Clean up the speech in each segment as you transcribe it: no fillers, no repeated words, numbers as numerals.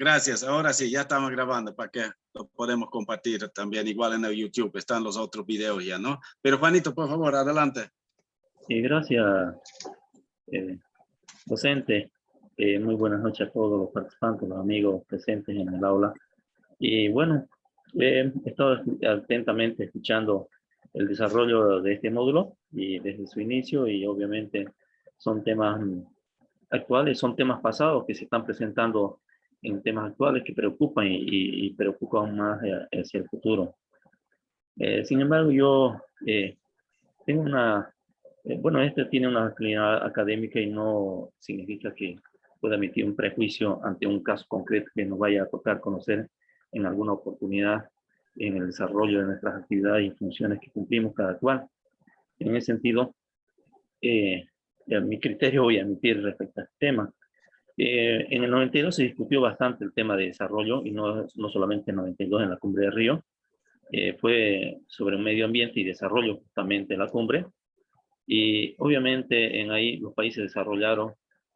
Gracias. Ahora sí, ya estamos grabando para que lo podemos compartir también. Igual en el YouTube están los otros videos ya, ¿no? Pero Juanito, por favor, adelante. Sí, gracias, docente. Muy buenas noches a todos los participantes, los amigos presentes en el aula. Y bueno, he estado atentamente escuchando el desarrollo de este módulo y desde su inicio, y obviamente son temas actuales, son temas pasados que se están presentando en temas actuales que preocupan y preocupan más hacia el futuro. Sin embargo, yo tengo una, bueno, este tiene una actividad académica y no significa que pueda emitir un prejuicio ante un caso concreto que nos vaya a tocar conocer en alguna oportunidad en el desarrollo de nuestras actividades y funciones que cumplimos cada cual. En ese sentido, mi criterio voy a emitir respecto a este tema. En el 92 se discutió bastante el tema de desarrollo, y no solamente en el 92 en la Cumbre de Río, fue sobre medio ambiente y desarrollo justamente la cumbre, y obviamente en ahí los países desarrollados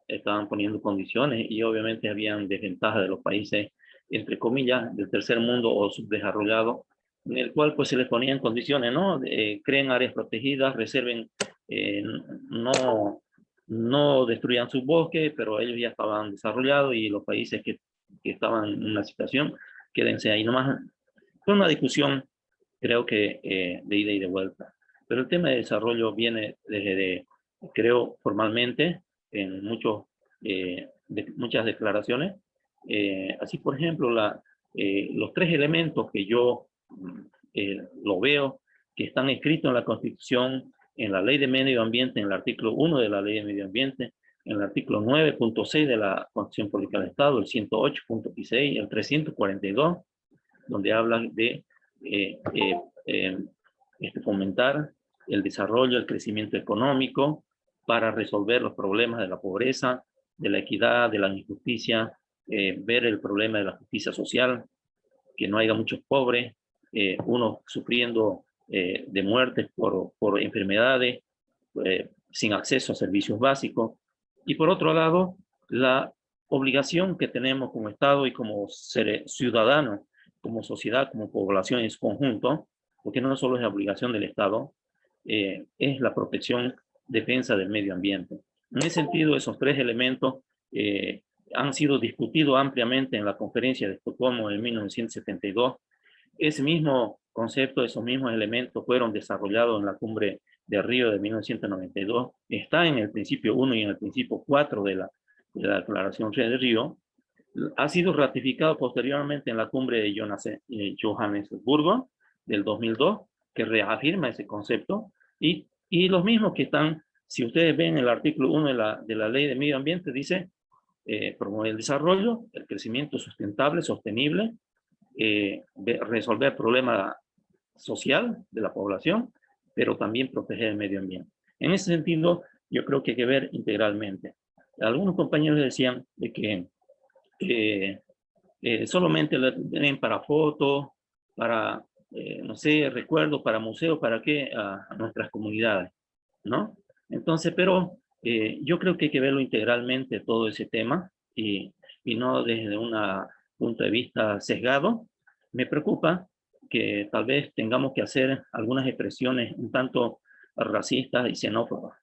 estaban poniendo condiciones, y obviamente habían desventajas de los países, entre comillas, del tercer mundo o subdesarrollado, en el cual pues se les ponían condiciones, ¿no? Creen áreas protegidas, reserven, no destruyan sus bosques, pero ellos ya estaban desarrollados, y los países que estaban en una situación, quédense ahí nomás. Fue una discusión, creo que de ida y de vuelta. Pero el tema de desarrollo viene desde, creo, formalmente, en muchas declaraciones. Así, por ejemplo, los tres elementos que yo lo veo, que están escritos en la Constitución, en la Ley de Medio Ambiente, en el artículo 1 de la Ley de Medio Ambiente, en el artículo 9.6 de la Constitución Política del Estado, el 108.16, el 342, donde habla de fomentar el desarrollo, el crecimiento económico para resolver los problemas de la pobreza, de la equidad, de la injusticia, ver el problema de la justicia social, que no haya muchos pobres, unos sufriendo de muertes por enfermedades, sin acceso a servicios básicos. Y por otro lado, la obligación que tenemos como Estado y como ciudadanos, como sociedad, como población en su conjunto, porque no solo es la obligación del Estado, es la protección, defensa del medio ambiente. En ese sentido, esos tres elementos han sido discutidos ampliamente en la conferencia de Estocolmo en 1972. Ese mismo concepto, esos mismos elementos fueron desarrollados en la cumbre de Río de 1992. Está en el principio 1 y en el principio 4 de la Declaración de Río. Ha sido ratificado posteriormente en la cumbre de Johannesburgo del 2002, que reafirma ese concepto, y los mismos que están, si ustedes ven el artículo 1 de la Ley de Medio Ambiente, dice promover el desarrollo, el crecimiento sustentable, sostenible, resolver el problema social de la población, pero también proteger el medio ambiente. En ese sentido, yo creo que hay que ver integralmente. Algunos compañeros decían de que solamente la tienen para fotos, para, no sé, recuerdos, para museos, ¿para qué? A nuestras comunidades, ¿no? Entonces, pero yo creo que hay que verlo integralmente todo ese tema, y no desde un punto de vista sesgado. Me preocupa que tal vez tengamos que hacer algunas expresiones un tanto racistas y xenófobas.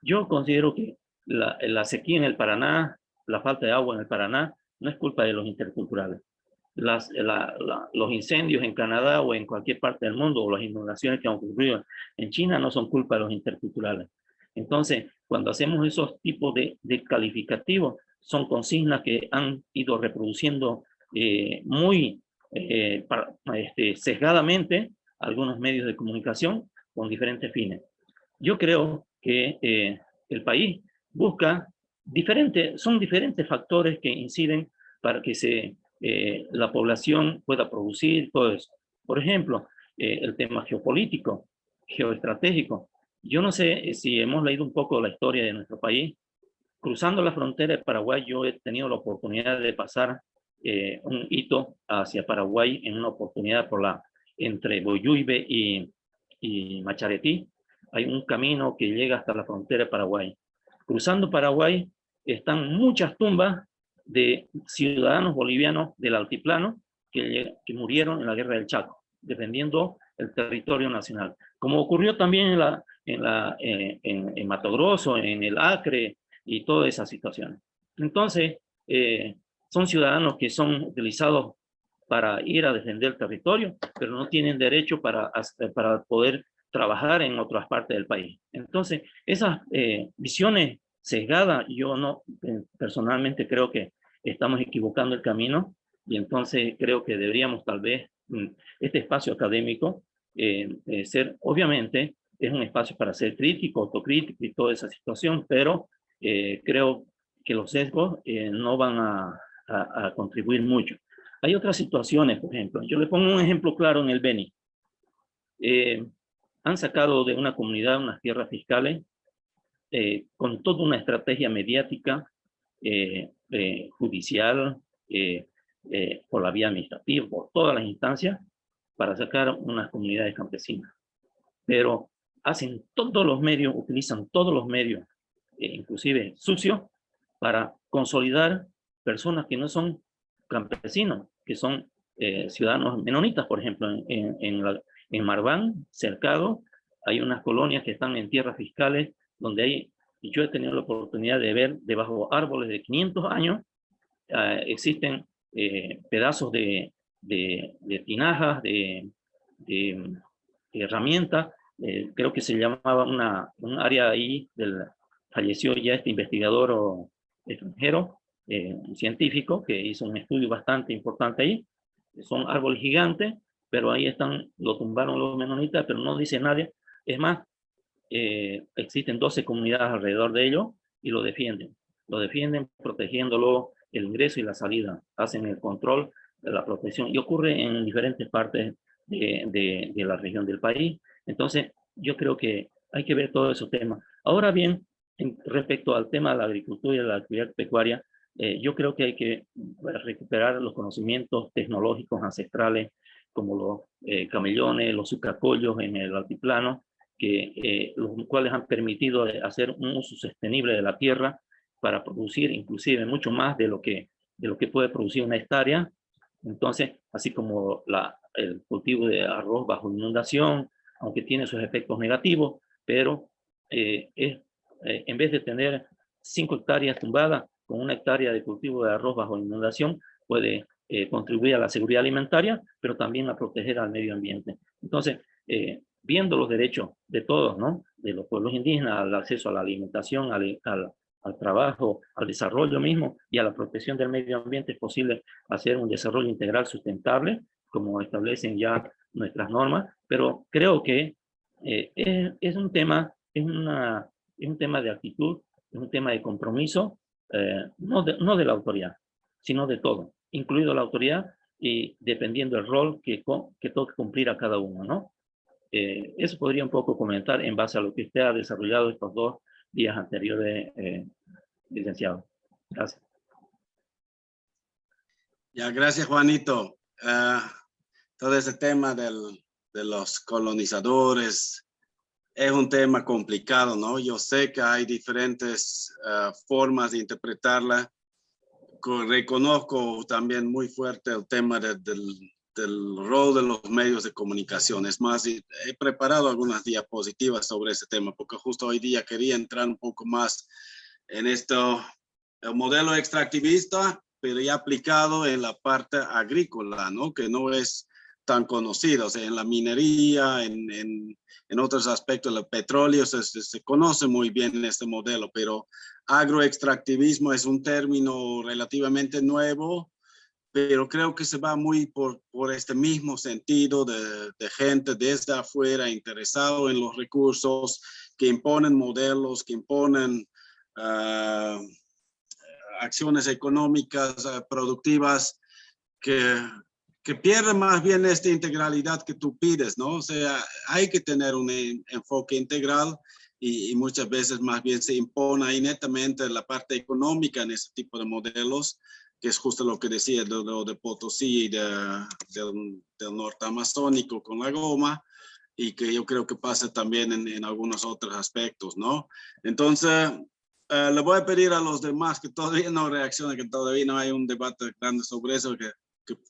Yo considero que la sequía en el Paraná, la falta de agua en el Paraná, no es culpa de los interculturales. Los incendios en Canadá o en cualquier parte del mundo, o las inundaciones que han ocurrido en China, no son culpa de los interculturales. Entonces, cuando hacemos esos tipos de calificativos, son consignas que han ido reproduciendo muy sesgadamente algunos medios de comunicación con diferentes fines. Yo creo que el país busca son diferentes factores que inciden para que la población pueda producir todo eso. Por ejemplo, el tema geopolítico, geoestratégico. Yo no sé si hemos leído un poco la historia de nuestro país. Cruzando la frontera de Paraguay, yo he tenido la oportunidad de pasar un hito hacia Paraguay en una oportunidad entre Boyuibe y Macharetí. Hay un camino que llega hasta la frontera de Paraguay. Cruzando Paraguay están muchas tumbas de ciudadanos bolivianos del altiplano que murieron en la guerra del Chaco, defendiendo el territorio nacional. Como ocurrió también en Mato Grosso, en el Acre y todas esas situaciones. Entonces, son ciudadanos que son utilizados para ir a defender el territorio, pero no tienen derecho para poder trabajar en otras partes del país. Entonces, esas visiones sesgadas, yo no, personalmente creo que estamos equivocando el camino y entonces creo que deberíamos tal vez, este espacio académico, ser, obviamente, es un espacio para ser crítico, autocrítico y toda esa situación, pero creo que los sesgos no van a contribuir mucho. Hay otras situaciones, por ejemplo, yo le pongo un ejemplo claro en el Beni. Han sacado de una comunidad unas tierras fiscales con toda una estrategia mediática, judicial, por la vía administrativa, por todas las instancias, para sacar unas comunidades campesinas. Pero hacen todos los medios, utilizan todos los medios, inclusive sucios, para consolidar personas que no son campesinos, que son ciudadanos menonitas, por ejemplo, en Marván, cercado, hay unas colonias que están en tierras fiscales donde hay, y yo he tenido la oportunidad de ver debajo árboles de 500 años, existen pedazos de tinajas, de herramientas, creo que se llamaba un área ahí, falleció ya este investigador extranjero, un científico que hizo un estudio bastante importante ahí, son árboles gigantes, pero ahí están, lo tumbaron los menonitas, pero no dice nadie, es más, existen 12 comunidades alrededor de ellos y lo defienden protegiéndolo, el ingreso y la salida, hacen el control de la protección y ocurre en diferentes partes de la región del país. Entonces, yo creo que hay que ver todos esos temas. Ahora bien, respecto al tema de la agricultura y de la actividad pecuaria, yo creo que hay que recuperar los conocimientos tecnológicos ancestrales, como los camellones, los sucacollos en el altiplano, los cuales han permitido hacer un uso sostenible de la tierra para producir inclusive mucho más de lo que puede producir una hectárea. Entonces, así como el cultivo de arroz bajo inundación, aunque tiene sus efectos negativos, pero en vez de tener 5 hectáreas tumbadas, con 1 hectárea de cultivo de arroz bajo inundación, puede contribuir a la seguridad alimentaria, pero también a proteger al medio ambiente. Entonces, viendo los derechos de todos, ¿no? De los pueblos indígenas, al acceso a la alimentación, al trabajo, al desarrollo mismo y a la protección del medio ambiente, es posible hacer un desarrollo integral sustentable, como establecen ya nuestras normas, pero creo que es un tema de actitud, es un tema de compromiso, no de la autoridad, sino de todo, incluido la autoridad y dependiendo del rol que toque cumplir a cada uno, ¿no? Eso podría un poco comentar en base a lo que usted ha desarrollado estos 2 días anteriores, licenciado. Gracias. Ya, gracias, Juanito. Todo ese tema de los colonizadores es un tema complicado, ¿no? Yo sé que hay diferentes formas de interpretarla. Reconozco también muy fuerte el tema del rol de los medios de comunicación. Es más, he preparado algunas diapositivas sobre ese tema, porque justo hoy día quería entrar un poco más en esto, el modelo extractivista, pero ya aplicado en la parte agrícola, ¿no? Que no es tan conocido. O sea, en la minería, en otros aspectos del petróleo se conoce muy bien este modelo, pero agroextractivismo es un término relativamente nuevo, pero creo que se va muy por este mismo sentido de gente desde afuera interesado en los recursos, que imponen modelos, que imponen acciones económicas productivas que pierden más bien esta integralidad que tú pides, ¿no? O sea, hay que tener un enfoque integral y muchas veces más bien se impone ahí netamente la parte económica en ese tipo de modelos, que es justo lo que decía de Potosí y del norte amazónico con la goma, y que yo creo que pasa también en algunos otros aspectos, ¿no? Entonces, Le voy a pedir a los demás que todavía no reaccionen, que todavía no hay un debate grande sobre eso, que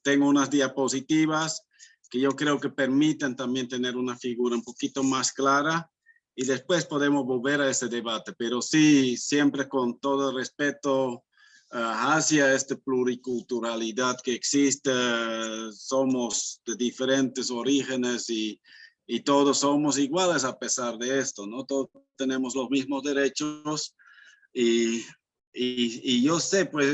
tengo unas diapositivas que yo creo que permiten también tener una figura un poquito más clara y después podemos volver a ese debate, pero sí, siempre con todo el respeto hacia esta pluriculturalidad que existe. Somos de diferentes orígenes y todos somos iguales a pesar de esto, ¿no? Todos tenemos los mismos derechos y yo sé, pues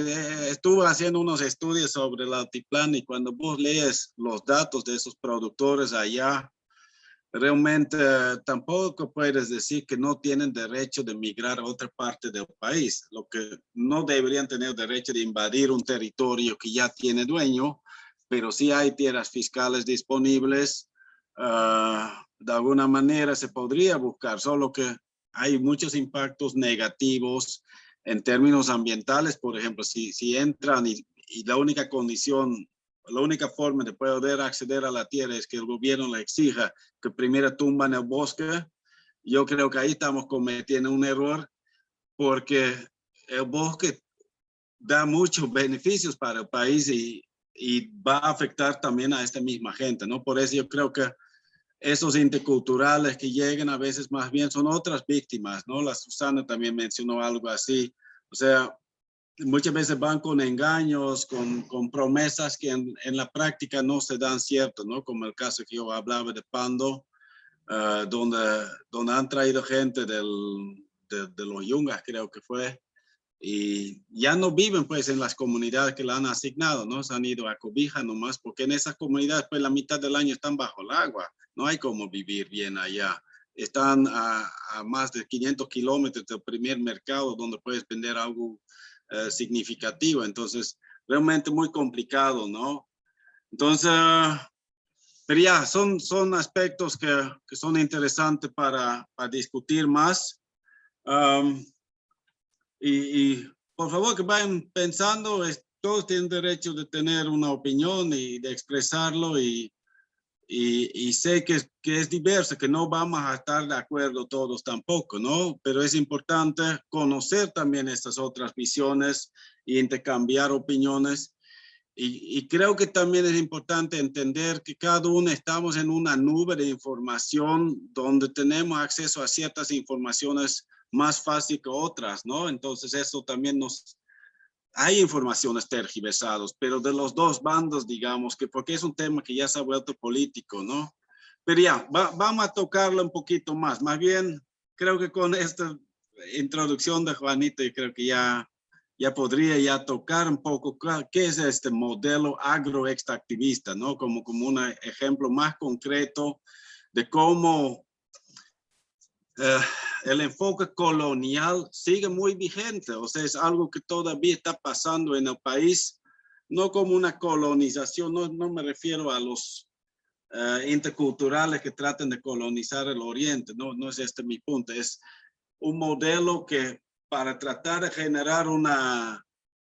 estuve haciendo unos estudios sobre el altiplano y cuando vos lees los datos de esos productores allá, realmente tampoco puedes decir que no tienen derecho de migrar a otra parte del país. Lo que no deberían tener derecho de invadir un territorio que ya tiene dueño, pero sí hay tierras fiscales disponibles. De alguna manera se podría buscar, solo que hay muchos impactos negativos en términos ambientales. Por ejemplo, si entran y la única condición, la única forma de poder acceder a la tierra es que el gobierno le exija que primero tumban el bosque, yo creo que ahí estamos cometiendo un error porque el bosque da muchos beneficios para el país y va a afectar también a esta misma gente, ¿no? Por eso yo creo que esos interculturales que llegan a veces más bien son otras víctimas, ¿no? La Susana también mencionó algo así. O sea, muchas veces van con engaños, con promesas que en la práctica no se dan cierto, ¿no? Como el caso que yo hablaba de Pando, donde han traído gente de los Yungas, creo que fue, y ya no viven pues en las comunidades que le han asignado, ¿no? Se han ido a Cobija nomás, porque en esas comunidades pues la mitad del año están bajo el agua, no hay cómo vivir bien allá. Están a más de 500 kilómetros del primer mercado donde puedes vender algo significativo, entonces realmente muy complicado, ¿no? Entonces, pero ya, son aspectos que son interesantes para discutir más. Um, y por favor que vayan pensando, todos tienen derecho de tener una opinión y de expresarlo y sé que es diverso, que no vamos a estar de acuerdo todos tampoco, ¿no? Pero es importante conocer también estas otras visiones e intercambiar opiniones. Y creo que también es importante entender que cada uno estamos en una nube de información donde tenemos acceso a ciertas informaciones más fácil que otras, ¿no? Entonces eso también hay informaciones tergiversadas, pero de los dos bandos, digamos, que porque es un tema que ya se ha vuelto político, ¿no? Pero ya, vamos a tocarlo un poquito más. Más bien, creo que con esta introducción de Juanito, yo creo que ya podría ya tocar un poco qué es este modelo agroextractivista, ¿no? Como un ejemplo más concreto de cómo el enfoque colonial sigue muy vigente, o sea, es algo que todavía está pasando en el país, no como una colonización, no me refiero a los interculturales que traten de colonizar el Oriente, no es este mi punto, es un modelo que para tratar de generar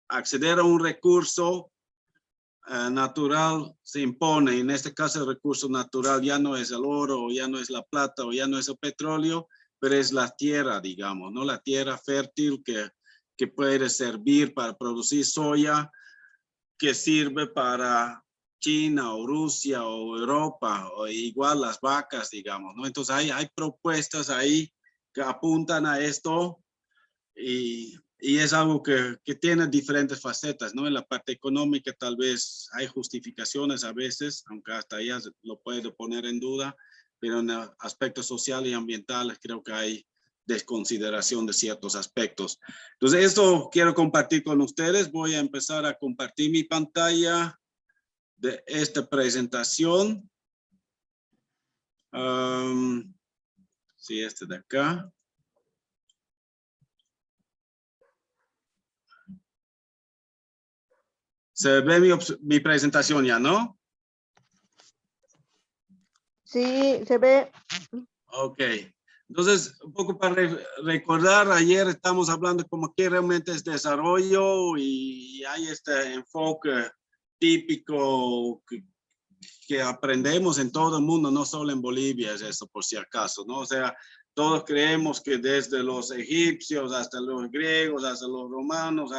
acceder a un recurso natural se impone. En este caso el recurso natural ya no es el oro, o ya no es la plata, o ya no es el petróleo, pero es la tierra, digamos, ¿no? La tierra fértil que puede servir para producir soya, que sirve para China o Rusia o Europa, o igual las vacas, digamos, ¿no? Entonces hay propuestas ahí que apuntan a esto y es algo que tiene diferentes facetas, ¿no? En la parte económica tal vez hay justificaciones a veces, aunque hasta ella lo puede poner en duda, pero en aspectos sociales y ambientales creo que hay desconsideración de ciertos aspectos. Entonces, esto quiero compartir con ustedes. Voy a empezar a compartir mi pantalla de esta presentación. Sí, este de acá. Se ve mi presentación ya, ¿no? Sí, se ve. Ok. Entonces, un poco para recordar, ayer estamos hablando como que realmente es desarrollo y hay este enfoque típico que aprendemos en todo el mundo, no solo en Bolivia, es eso por si acaso, ¿no? O sea, todos creemos que desde los egipcios hasta los griegos, hasta los romanos,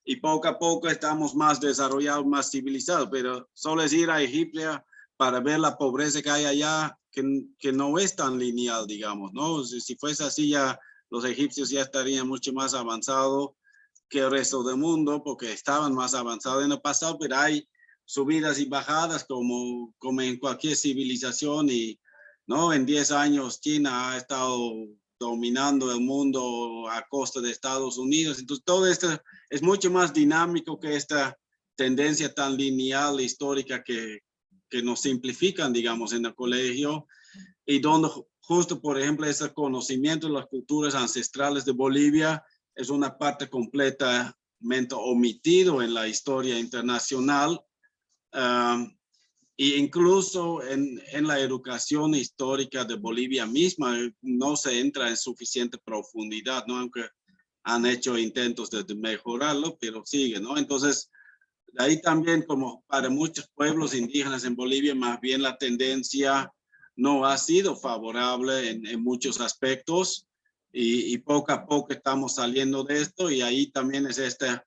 y poco a poco estamos más desarrollados, más civilizados, pero solo es ir a Egipto para ver la pobreza que hay allá, que no es tan lineal, digamos, ¿no? Si fuese así, ya los egipcios ya estarían mucho más avanzados que el resto del mundo, porque estaban más avanzados en el pasado, pero hay subidas y bajadas como en cualquier civilización, y ¿no? En 10 años China ha estado dominando el mundo a costa de Estados Unidos. Entonces todo esto es mucho más dinámico que esta tendencia tan lineal histórica que nos simplifican, digamos, en el colegio, y donde justo, por ejemplo, ese conocimiento de las culturas ancestrales de Bolivia es una parte completamente omitido en la historia internacional. E incluso en la educación histórica de Bolivia misma no se entra en suficiente profundidad, ¿no? Aunque han hecho intentos de mejorarlo, pero sigue, ¿no? Entonces, de ahí también, como para muchos pueblos indígenas en Bolivia, más bien la tendencia no ha sido favorable en muchos aspectos, y poco a poco estamos saliendo de esto, y ahí también es este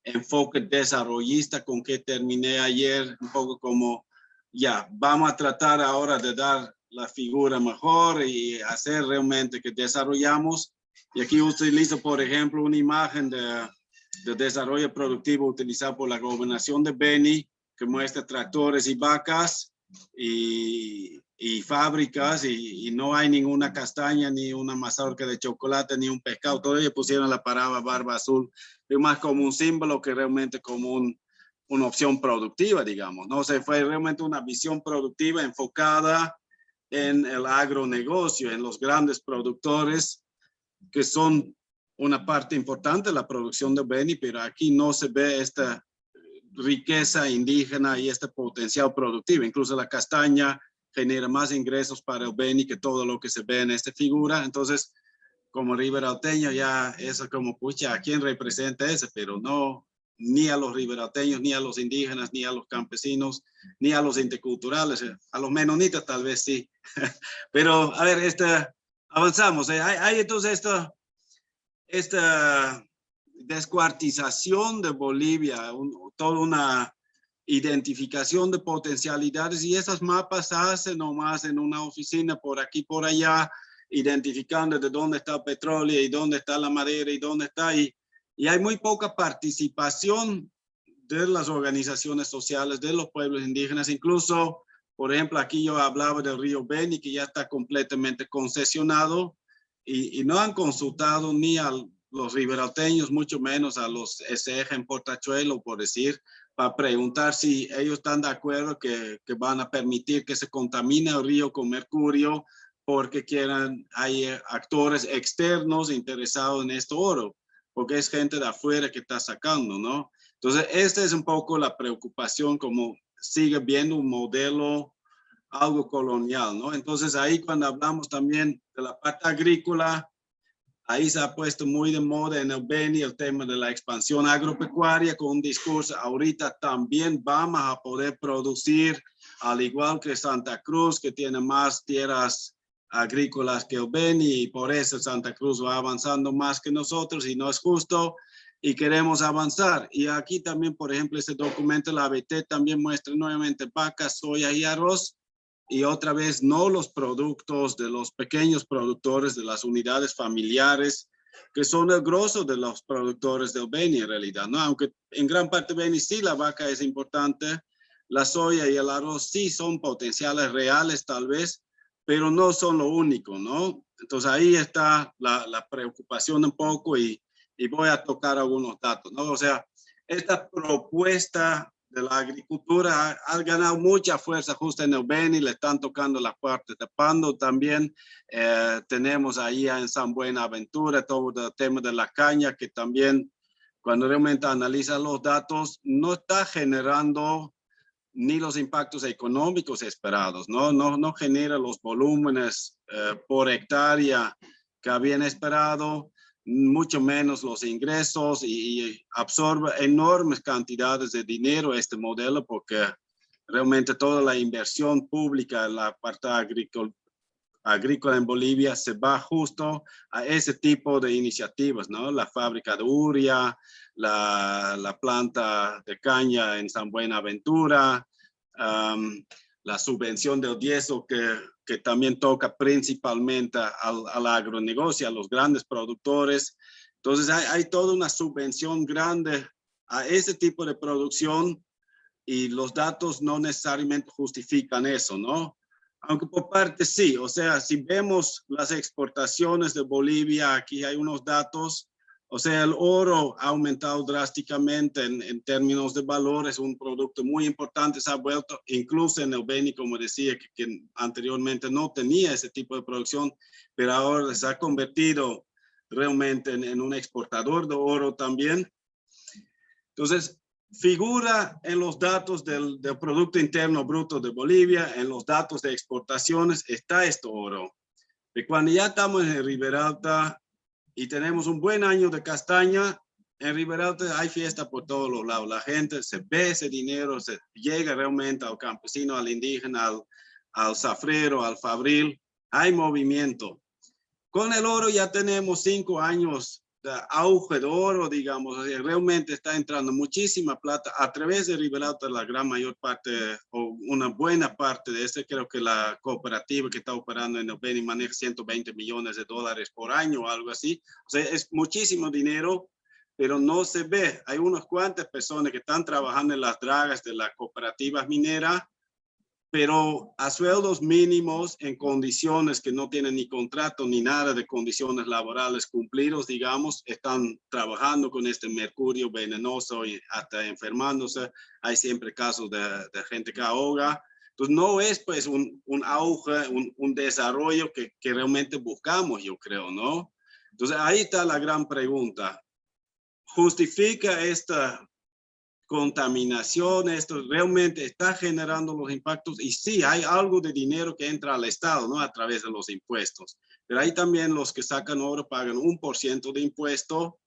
enfoque desarrollista con que terminé ayer, un poco como, ya, vamos a tratar ahora de dar la figura mejor y hacer realmente que desarrollamos. Y aquí utilizo, por ejemplo, una imagen de desarrollo productivo utilizado por la gobernación de Beni, que muestra tractores y vacas y fábricas, y no hay ninguna castaña, ni una mazorca de chocolate, ni un pescado. Todavía pusieron la palabra barba azul, es más como un símbolo que realmente como una opción productiva, digamos, ¿no? O sea, fue realmente una visión productiva enfocada en el agronegocio, en los grandes productores, que son una parte importante de la producción de Beni, pero aquí no se ve esta riqueza indígena y este potencial productivo. Incluso la castaña genera más ingresos para el Beni que todo lo que se ve en esta figura. Entonces, como riberalteño, ya eso como, pucha, ¿a quién representa ese? Pero no, ni a los riberalteños, ni a los indígenas, ni a los campesinos, ni a los interculturales. A los menonitas tal vez sí. Pero, a ver, avanzamos. Hay entonces esta descuartización de Bolivia, toda una identificación de potencialidades, y esos mapas se hacen nomás en una oficina por aquí, por allá, identificando de dónde está el petróleo y dónde está la madera y dónde está, y hay muy poca participación de las organizaciones sociales, de los pueblos indígenas. Incluso, por ejemplo, aquí yo hablaba del río Beni, que ya está completamente concesionado, y no han consultado ni a los riberalteños, mucho menos a los SEG en Portachuelo, por decir, para preguntar si ellos están de acuerdo que van a permitir que se contamine el río con mercurio, porque hay actores externos interesados en este oro, porque es gente de afuera que está sacando, ¿no? Entonces, esta es un poco la preocupación, como sigue viendo un modelo algo colonial, ¿no? Entonces, ahí cuando hablamos también de la parte agrícola, ahí se ha puesto muy de moda en el Beni el tema de la expansión agropecuaria, con un discurso, ahorita también vamos a poder producir, al igual que Santa Cruz, que tiene más tierras agrícolas que el Beni, y por eso Santa Cruz va avanzando más que nosotros, y no es justo, y queremos avanzar. Y aquí también, por ejemplo, este documento, la ABT también muestra nuevamente vacas, soya y arroz, y otra vez no los productos de los pequeños productores, de las unidades familiares, que son el grosso de los productores del Beni en realidad, ¿no? Aunque en gran parte Beni sí la vaca es importante, la soya y el arroz sí son potenciales reales tal vez, pero no son lo único, ¿no? Entonces ahí está la preocupación un poco, y voy a tocar algunos datos, ¿no? O sea, esta propuesta de la agricultura ha ganado mucha fuerza justo en el Beni, le están tocando las puertas de Pando también. Tenemos ahí en San Buenaventura todo el tema de la caña, que también cuando realmente analizan los datos no está generando ni los impactos económicos esperados, no genera los volúmenes por hectárea que habían esperado, mucho menos los ingresos, y absorbe enormes cantidades de dinero este modelo, porque realmente toda la inversión pública en la parte agrícola en Bolivia se va justo a ese tipo de iniciativas, ¿no? La fábrica de urea, la planta de caña en San Buenaventura, la subvención del diesel que también toca principalmente al agronegocio, a los grandes productores. Entonces hay toda una subvención grande a ese tipo de producción y los datos no necesariamente justifican eso, ¿no? Aunque por parte sí, o sea, si vemos las exportaciones de Bolivia, aquí hay unos datos, o sea, el oro ha aumentado drásticamente en términos de valor, es un producto muy importante, se ha vuelto, incluso en el Beni, como decía, que anteriormente no tenía ese tipo de producción, pero ahora se ha convertido realmente en un exportador de oro también. Entonces, figura en los datos del Producto Interno Bruto de Bolivia, en los datos de exportaciones, está esto oro. Y cuando ya estamos en Riberalta y tenemos un buen año de castaña, en Riberalta hay fiesta por todos los lados. La gente se ve ese dinero, se llega realmente al campesino, al indígena, al zafrero, al fabril. Hay movimiento. Con el oro ya tenemos 5 años de auge de oro, digamos, realmente está entrando muchísima plata a través de Riberalta, la gran mayor parte o una buena parte de este, creo que la cooperativa que está operando en el Beni maneja 120 millones de dólares por año o algo así, o sea, es muchísimo dinero, pero no se ve. Hay unas cuantas personas que están trabajando en las dragas de las cooperativas mineras, pero a sueldos mínimos en condiciones que no tienen ni contrato ni nada de condiciones laborales cumplidos, digamos, están trabajando con este mercurio venenoso y hasta enfermándose. Hay siempre casos de gente que ahoga. Entonces no es pues un auge, un desarrollo que realmente buscamos, yo creo, ¿no? Entonces ahí está la gran pregunta. ¿Justifica esta contaminación, esto realmente está generando los impactos? Y sí, hay algo de dinero que entra al Estado, ¿no? A través de los impuestos. Pero hay también los que sacan oro, pagan 1% de impuesto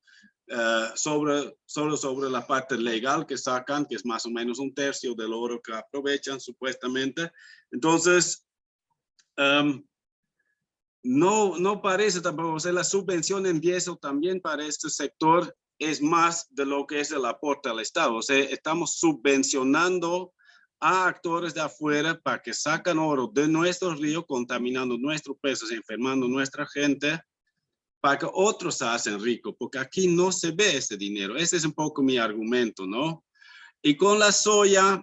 solo sobre la parte legal que sacan, que es más o menos 1/3 del oro que aprovechan supuestamente. Entonces, no parece tampoco, o sea, la subvención en diesel también para este sector es más de lo que es el aporte al Estado. O sea, estamos subvencionando a actores de afuera para que sacan oro de nuestros ríos, contaminando nuestros peces, enfermando a nuestra gente, para que otros se hacen ricos, porque aquí no se ve ese dinero. Ese es un poco mi argumento, ¿no? Y con la soya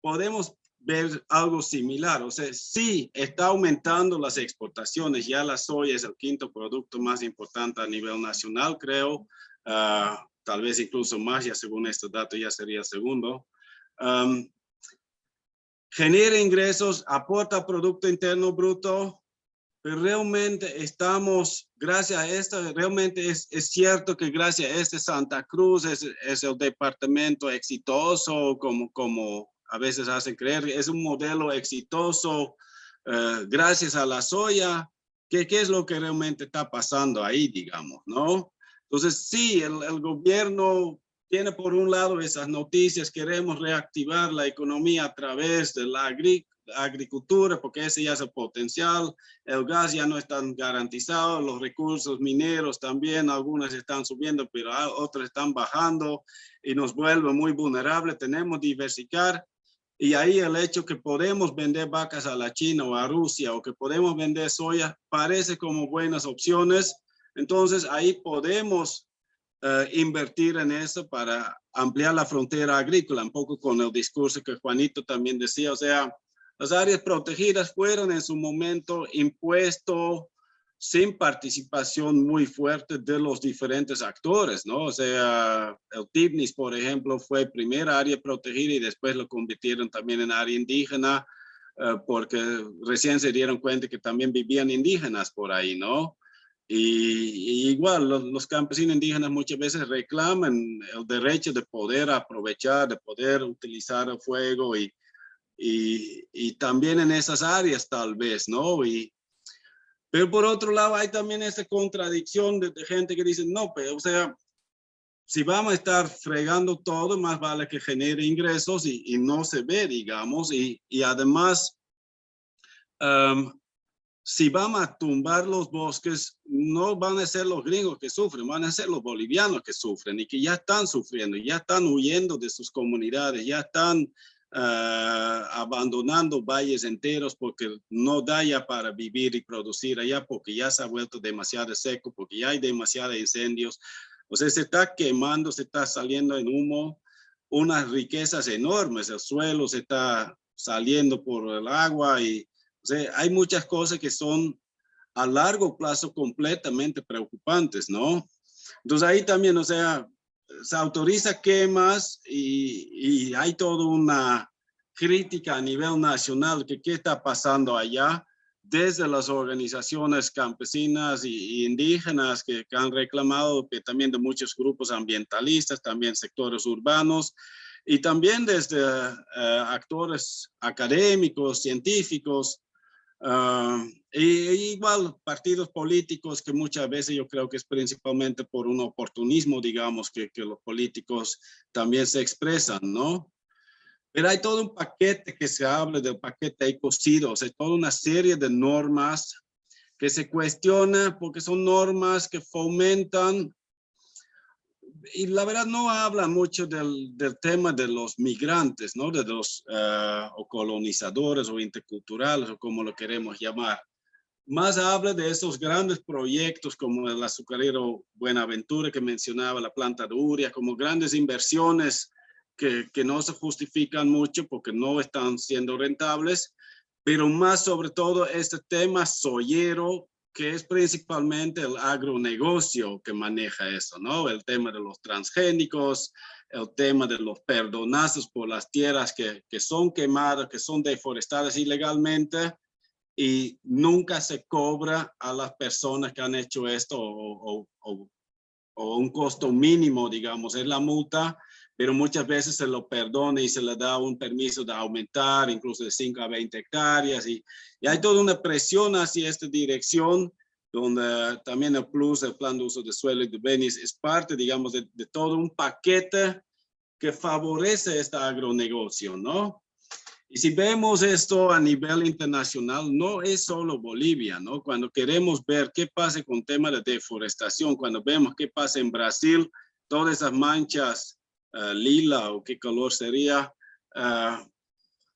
podemos ver algo similar. O sea, sí está aumentando las exportaciones. Ya la soya es el 5º producto más importante a nivel nacional, creo. Tal vez incluso más, ya según estos datos ya sería el segundo. Genera ingresos, aporta Producto Interno Bruto, pero realmente estamos, gracias a esto, realmente es cierto que gracias a este Santa Cruz es el departamento exitoso, como a veces hacen creer, es un modelo exitoso gracias a la soya. ¿Qué es lo que realmente está pasando ahí, digamos, no? Entonces, sí, el gobierno tiene por un lado esas noticias, queremos reactivar la economía a través de la agricultura, porque ese ya es el potencial, el gas ya no está garantizado, los recursos mineros también, algunos están subiendo, pero otros están bajando y nos vuelve muy vulnerables, tenemos que diversificar. Y ahí el hecho que podemos vender vacas a la China o a Rusia o que podemos vender soya parece como buenas opciones. Entonces ahí podemos invertir en eso para ampliar la frontera agrícola, un poco con el discurso que Juanito también decía. O sea, las áreas protegidas fueron en su momento impuesto sin participación muy fuerte de los diferentes actores, ¿no? O sea, el TIBNIS, por ejemplo, fue primera área protegida y después lo convirtieron también en área indígena porque recién se dieron cuenta que también vivían indígenas por ahí, ¿no? Y igual los campesinos indígenas muchas veces reclaman el derecho de poder aprovechar, de poder utilizar el fuego y también en esas áreas tal vez, ¿no? Pero por otro lado hay también esa contradicción de gente que dice, no, pero o sea, si vamos a estar fregando todo, más vale que genere ingresos y no se ve, digamos, y además si vamos a tumbar los bosques, no van a ser los gringos que sufren, van a ser los bolivianos que sufren y que ya están sufriendo, ya están huyendo de sus comunidades, ya están abandonando valles enteros porque no da ya para vivir y producir allá, porque ya se ha vuelto demasiado seco, porque ya hay demasiados incendios. O sea, se está quemando, se está saliendo en humo unas riquezas enormes, el suelo se está saliendo por el agua y o sea, hay muchas cosas que son a largo plazo completamente preocupantes, ¿no? Entonces ahí también, o sea, se autoriza quemas y hay toda una crítica a nivel nacional que qué está pasando allá desde las organizaciones campesinas y indígenas que han reclamado, que también de muchos grupos ambientalistas, también sectores urbanos, y también desde actores académicos, científicos, igual partidos políticos que muchas veces yo creo que es principalmente por un oportunismo, digamos, que los políticos también se expresan, ¿no? Pero hay todo un paquete que se habla del paquete ecocidio, o sea, toda una serie de normas que se cuestiona porque son normas que fomentan y la verdad no habla mucho del tema de los migrantes, ¿no? De los o colonizadores o interculturales o como lo queremos llamar. Más habla de esos grandes proyectos como el azucarero Buenaventura que mencionaba, la planta de urea, como grandes inversiones que no se justifican mucho porque no están siendo rentables, pero más sobre todo este tema soyero que es principalmente el agronegocio que maneja eso, ¿no? El tema de los transgénicos, el tema de los perdonazos por las tierras que son quemadas, que son deforestadas ilegalmente y nunca se cobra a las personas que han hecho esto o un costo mínimo, digamos, es la multa, pero muchas veces se lo perdona y se le da un permiso de aumentar incluso de 5 a 20 hectáreas y hay toda una presión hacia esta dirección donde también el plus del plan de uso de suelo y de bienes es parte, digamos, de todo un paquete que favorece este agronegocio, ¿no? Y si vemos esto a nivel internacional, no es solo Bolivia, ¿no? Cuando queremos ver qué pasa con tema de deforestación, cuando vemos qué pasa en Brasil, todas esas manchas lila o qué color sería,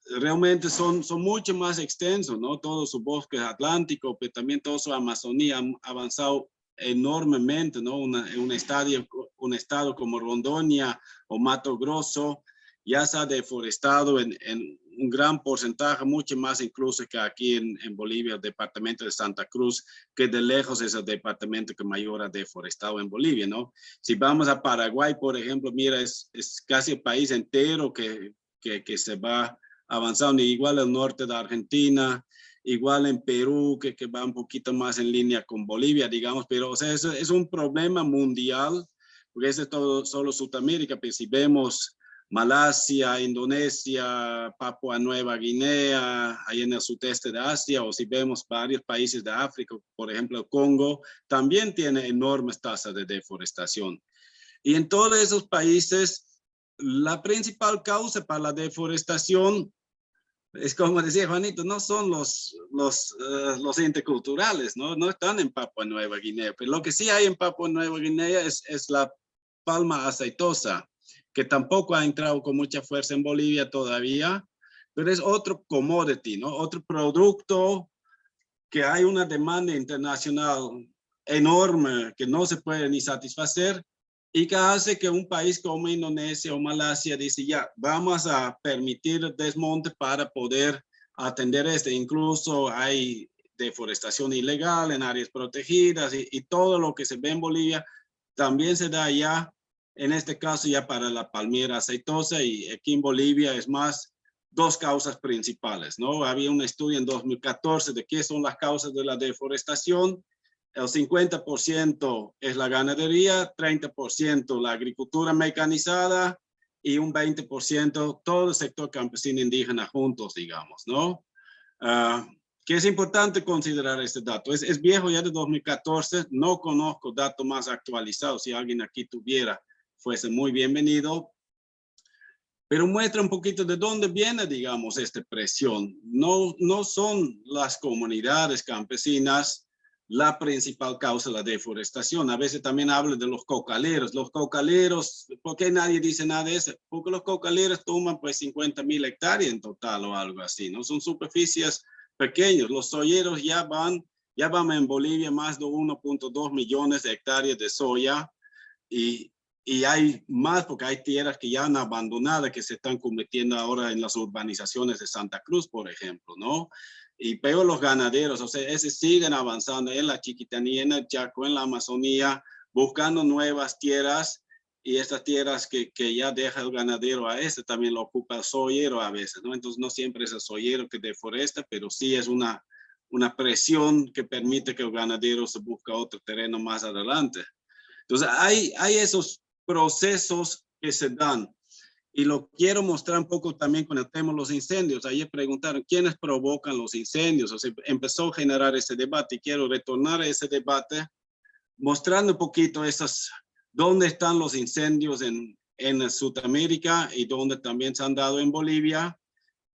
realmente son mucho más extensos, ¿no? Todo su bosque atlántico, pero también toda su Amazonía ha avanzado enormemente, ¿no? Un estado como Rondônia o Mato Grosso ya se ha deforestado en un gran porcentaje, mucho más incluso que aquí en Bolivia, el departamento de Santa Cruz, que de lejos es el departamento que mayor ha deforestado en Bolivia, ¿no? Si vamos a Paraguay, por ejemplo, mira, es casi el país entero que se va avanzando, igual el norte de Argentina, igual en Perú, que va un poquito más en línea con Bolivia, digamos, pero o sea, es un problema mundial, porque es todo solo Sudamérica, pero si vemos Malasia, Indonesia, Papua Nueva Guinea, ahí en el sudeste de Asia, o si vemos varios países de África, por ejemplo, el Congo, también tiene enormes tasas de deforestación. Y en todos esos países, la principal causa para la deforestación es como decía Juanito, no son los interculturales, ¿no? No están en Papua Nueva Guinea, pero lo que sí hay en Papua Nueva Guinea es la palma aceitosa, que tampoco ha entrado con mucha fuerza en Bolivia todavía, pero es otro commodity, ¿no? Otro producto que hay una demanda internacional enorme que no se puede ni satisfacer y que hace que un país como Indonesia o Malasia dice ya, vamos a permitir el desmonte para poder atender esto. Incluso hay deforestación ilegal en áreas protegidas y todo lo que se ve en Bolivia también se da allá, en este caso ya para la palmera aceitosa y aquí en Bolivia es más dos causas principales, ¿no? Había un estudio en 2014 de qué son las causas de la deforestación. El 50% es la ganadería, 30% la agricultura mecanizada y un 20% todo el sector campesino indígena juntos, digamos, ¿no? Que es importante considerar este dato. Es viejo ya de 2014, no conozco datos más actualizados. Si alguien aquí tuviera, fuese muy bienvenido. pero muestra un poquito de dónde viene, digamos, esta presión. No son las comunidades campesinas la principal causa de la deforestación. A veces también habla de los cocaleros. Los cocaleros, ¿por qué nadie dice nada de eso? Porque los cocaleros toman pues 50,000 hectáreas en total o algo así, ¿no? Son superficies pequeñas. Los soyeros ya van en Bolivia más de 1.2 millones de hectáreas de soya y hay más porque hay tierras que ya han abandonado que se están convirtiendo ahora en las urbanizaciones de Santa Cruz, por ejemplo, ¿no? Y peor los ganaderos, o sea, esos siguen avanzando en la Chiquitanía, en el Chaco, en la Amazonía, buscando nuevas tierras y estas tierras que ya deja el ganadero a ese también lo ocupa el soyero a veces, ¿no? Entonces no siempre es el soyero que deforesta, pero sí es una presión que permite que el ganadero se busque otro terreno más adelante. Entonces hay esos procesos que se dan. Y lo quiero mostrar un poco también con el tema de los incendios. Ayer preguntaron quiénes provocan los incendios. O sea, empezó a generar ese debate y quiero retornar a ese debate mostrando un poquito dónde están los incendios en Sudamérica y dónde también se han dado en Bolivia,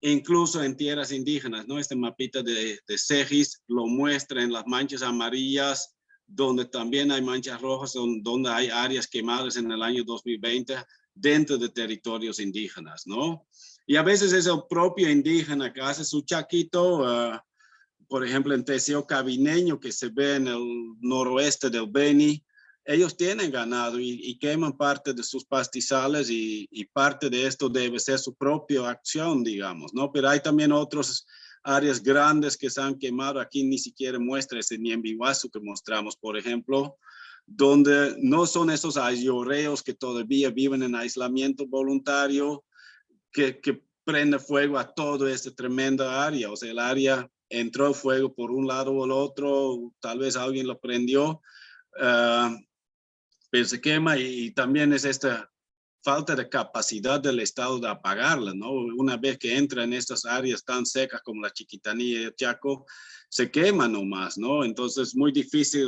e incluso en tierras indígenas, ¿no? Este mapita de Segis lo muestra en las manchas amarillas, donde también hay manchas rojas, donde hay áreas quemadas en el año 2020 dentro de territorios indígenas, ¿no? Y a veces es el propio indígena que hace su chaquito, por ejemplo, en Teseo Cabineño, que se ve en el noroeste del Beni, ellos tienen ganado y queman parte de sus pastizales y parte de esto debe ser su propia acción, digamos, ¿no? Pero hay también otras áreas grandes que se han quemado. Aquí ni siquiera muestra ese Niembiguazu que mostramos, por ejemplo, donde no son esos ayorreos que todavía viven en aislamiento voluntario, que prende fuego a todo esta tremenda área. O sea, el área entró fuego por un lado o el otro, tal vez alguien lo prendió, pero se quema y también es esta falta de capacidad del Estado de apagarla, ¿no? Una vez que entra en estas áreas tan secas como la Chiquitanía y el Chaco, se quema nomás, ¿no? Entonces es muy difícil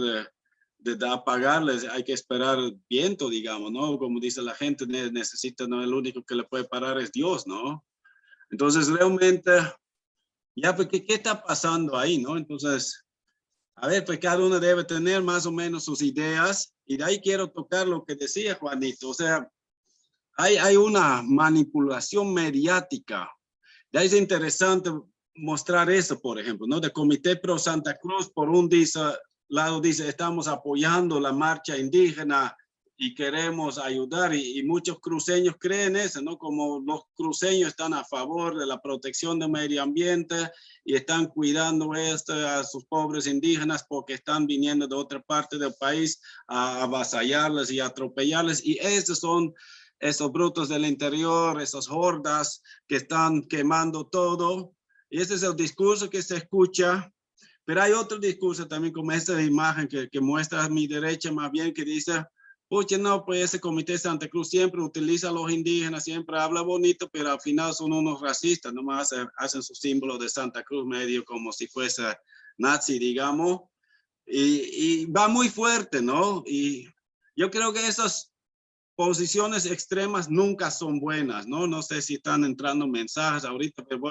de apagarles, hay que esperar el viento, digamos, ¿no? Como dice la gente, necesita, ¿no? El único que le puede parar es Dios, ¿no? Entonces realmente, ya, pues, ¿qué está pasando ahí, no? Entonces, a ver, pues cada uno debe tener más o menos sus ideas y de ahí quiero tocar lo que decía Juanito, o sea, hay una manipulación mediática. De ahí es interesante mostrar eso, por ejemplo, ¿no? De Comité Pro Santa Cruz, por un lado dice, estamos apoyando la marcha indígena y queremos ayudar, y muchos cruceños creen eso, ¿no? Como los cruceños están a favor de la protección del medio ambiente y están cuidando a sus pobres indígenas porque están viniendo de otra parte del país a avasallarles y atropellarles, y esos son esos brutos del interior, esas hordas que están quemando todo, y ese es el discurso que se escucha. Pero hay otro discurso también, como esta imagen que muestra a mi derecha más bien, que dice, pucha, no, pues ese Comité Santa Cruz siempre utiliza a los indígenas, siempre habla bonito, pero al final son unos racistas, nomás hacen su símbolo de Santa Cruz medio como si fuese nazi, digamos, y va muy fuerte, ¿no? Y yo creo que esas posiciones extremas nunca son buenas, ¿no? No sé si están entrando mensajes ahorita, pero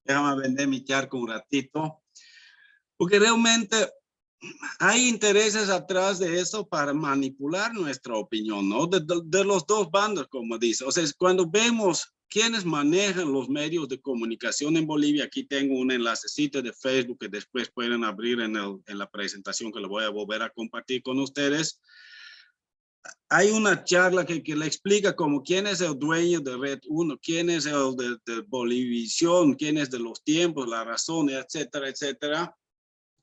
déjame vender mi charco un ratito, porque realmente hay intereses atrás de eso para manipular nuestra opinión, ¿no? De los dos bandos, como dice. O sea, cuando vemos quiénes manejan los medios de comunicación en Bolivia, aquí tengo un enlacecito de Facebook que después pueden abrir en la presentación que le voy a volver a compartir con ustedes. Hay una charla que le explica como quién es el dueño de Red 1, quién es el de Bolivisión, quién es de Los Tiempos, La Razón, etcétera, etcétera.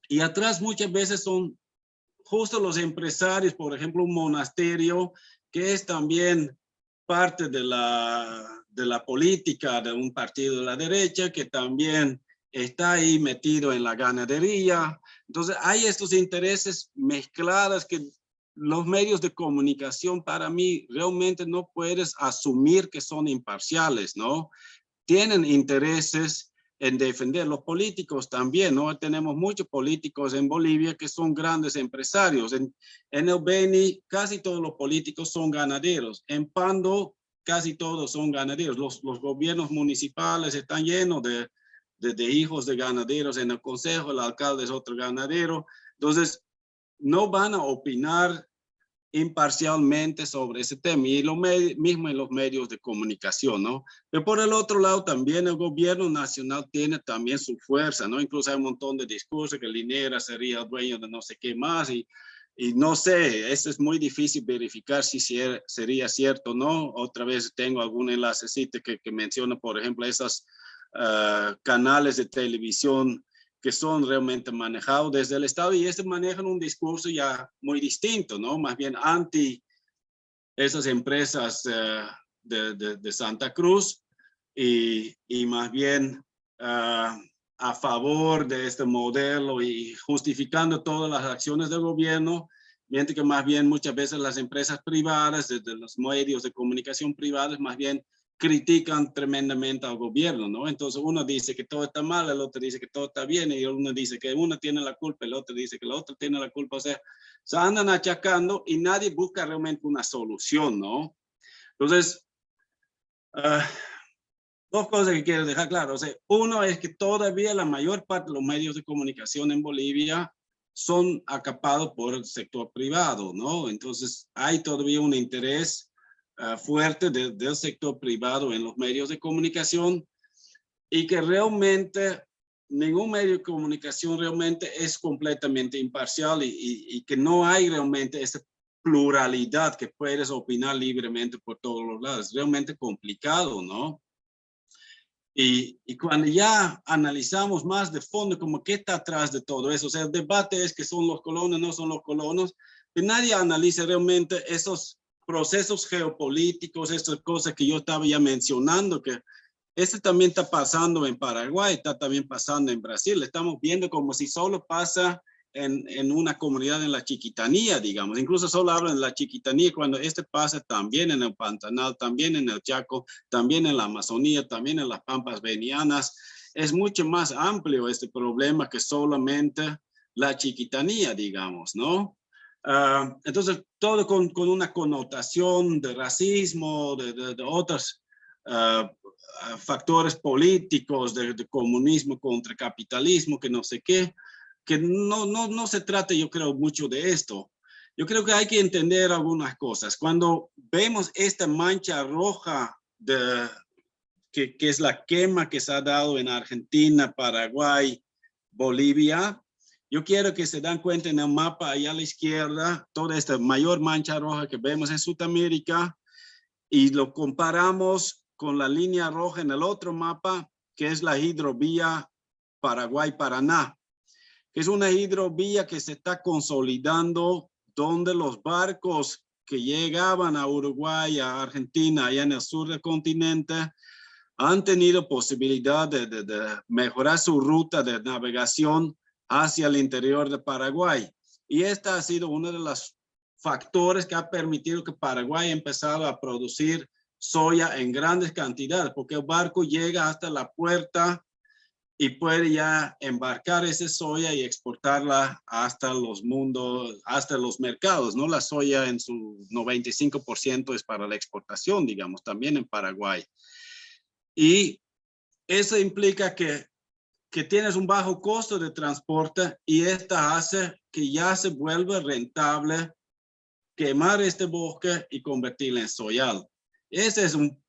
Y atrás muchas veces son justo los empresarios, por ejemplo, un monasterio que es también parte de la política de un partido de la derecha, que también está ahí metido en la ganadería. Entonces hay estos intereses mezclados que los medios de comunicación, para mí, realmente no puedes asumir que son imparciales, ¿no? Tienen intereses en defender. Los políticos también, ¿no? Tenemos muchos políticos en Bolivia que son grandes empresarios. En el Beni, casi todos los políticos son ganaderos. En Pando, casi todos son ganaderos. Los gobiernos municipales están llenos de hijos de ganaderos en el consejo, el alcalde es otro ganadero. Entonces, no van a opinar imparcialmente sobre ese tema, y lo mismo en los medios de comunicación, ¿no? Pero por el otro lado, también el gobierno nacional tiene también su fuerza, ¿no? Incluso hay un montón de discursos que Linera sería el dueño de no sé qué más, y no sé, eso es muy difícil verificar si sería cierto o no. Otra vez tengo algún enlacecito que menciona, por ejemplo, esos canales de televisión que son realmente manejados desde el Estado, y manejan un discurso ya muy distinto, ¿no? Más bien anti esas empresas de Santa Cruz, y más bien a favor de este modelo y justificando todas las acciones del gobierno, mientras que más bien muchas veces las empresas privadas, desde los medios de comunicación privados, más bien critican tremendamente al gobierno, ¿no? Entonces uno dice que todo está mal, el otro dice que todo está bien, y uno dice que uno tiene la culpa, el otro dice que el otro tiene la culpa. O sea, se andan achacando y nadie busca realmente una solución, ¿no? Entonces, dos cosas que quiero dejar claro. O sea, uno es que todavía la mayor parte de los medios de comunicación en Bolivia son acapados por el sector privado, ¿no? Entonces, hay todavía un interés fuerte del sector privado en los medios de comunicación, y que realmente ningún medio de comunicación realmente es completamente imparcial, y que no hay realmente esa pluralidad que puedes opinar libremente por todos los lados. Es realmente complicado, ¿no? Y cuando ya analizamos más de fondo como qué está atrás de todo eso, o sea, el debate es que son los colonos, no son los colonos, y nadie analiza realmente esos procesos geopolíticos, esas cosas que yo estaba ya mencionando, que también está pasando en Paraguay, está también pasando en Brasil. Estamos viendo como si solo pasa en una comunidad en la Chiquitanía, digamos. Incluso solo hablan de la Chiquitanía, cuando pasa también en el Pantanal, también en el Chaco, también en la Amazonía, también en las Pampas Venianas. Es mucho más amplio este problema que solamente la Chiquitanía, digamos, ¿no? Entonces, todo con una connotación de racismo, de otras factores políticos, de comunismo contra capitalismo, que no sé qué, que no se trata, yo creo, mucho de esto. Yo creo que hay que entender algunas cosas. Cuando vemos esta mancha roja que es la quema que se ha dado en Argentina, Paraguay, Bolivia, yo quiero que se dan cuenta en el mapa allá a la izquierda, toda esta mayor mancha roja que vemos en Sudamérica, y lo comparamos con la línea roja en el otro mapa, que es la hidrovía Paraguay-Paraná, que es una hidrovía que se está consolidando, donde los barcos que llegaban a Uruguay, a Argentina, allá en el sur del continente, han tenido posibilidad de mejorar su ruta de navegación hacia el interior de Paraguay. Y esta ha sido uno de los factores que ha permitido que Paraguay empezara a producir soya en grandes cantidades, porque el barco llega hasta la puerta y puede ya embarcar esa soya y exportarla hasta hasta los mercados, ¿no? La soya en su 95% es para la exportación, digamos, también en Paraguay. Y eso implica que tienes un bajo costo de transporte, y esta hace que ya se vuelva rentable quemar este bosque y convertirlo en soyal. Ese es un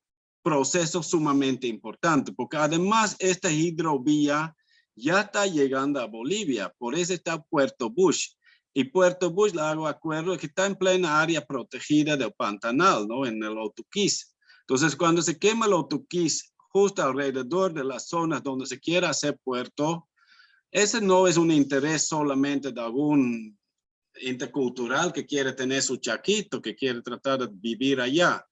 proceso sumamente importante, porque además esta hidrovía ya está llegando a Bolivia, por eso está Puerto Bush. Y Puerto Bush, le hago acuerdo, que está en plena área protegida del Pantanal, ¿no? En el Otuquís. Entonces, cuando se quema el Otuquís, justo alrededor de las zonas donde se quiera hacer puerto, ese no es un interés solamente de algún intercultural que quiere tener su chaquito, que quiere tratar de vivir allá.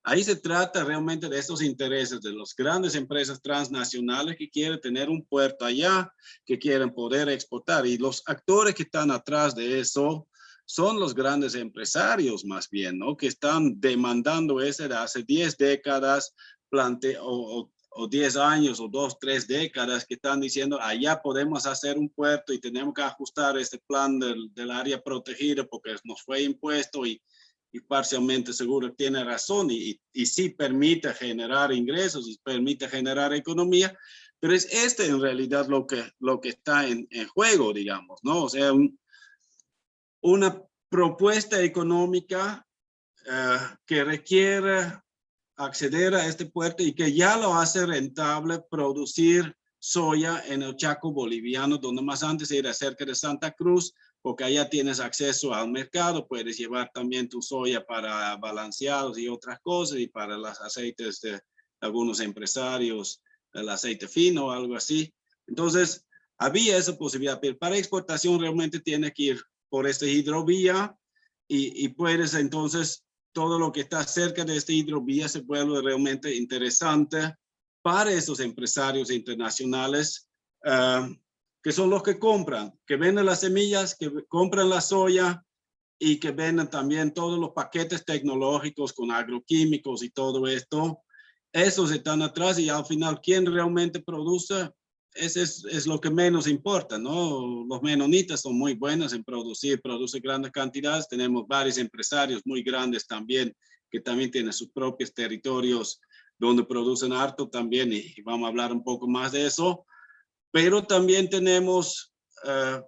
Ahí se trata realmente de esos intereses de las grandes empresas transnacionales que quieren tener un puerto allá, que quieren poder exportar. Y los actores que están atrás de eso son los grandes empresarios, más bien, ¿no? Que están demandando ese de hace 10 décadas, o 10 años, o 2, 3 décadas, que están diciendo, allá podemos hacer un puerto y tenemos que ajustar este plan del área protegida porque nos fue impuesto, y y parcialmente seguro tiene razón y sí permite generar ingresos y permite generar economía, pero es en realidad lo que está en juego, digamos, ¿no? O sea, una propuesta económica que requiere acceder a este puerto y que ya lo hace rentable producir soya en el Chaco boliviano, donde más antes era cerca de Santa Cruz, porque allá tienes acceso al mercado, puedes llevar también tu soya para balanceados y otras cosas, y para los aceites de algunos empresarios, el aceite fino o algo así. Entonces, había esa posibilidad, pero para exportación realmente tiene que ir por esta hidrovía y puedes entonces, todo lo que está cerca de esta hidrovía se vuelve realmente interesante para esos empresarios internacionales que son los que compran, que venden las semillas, que compran la soya y que venden también todos los paquetes tecnológicos con agroquímicos y todo esto. Esos están atrás y al final, ¿quién realmente produce? Ese es lo que menos importa, ¿no? Los menonitas son muy buenos en producen grandes cantidades. Tenemos varios empresarios muy grandes también, que también tienen sus propios territorios donde producen harto también, y vamos a hablar un poco más de eso. Pero también tenemos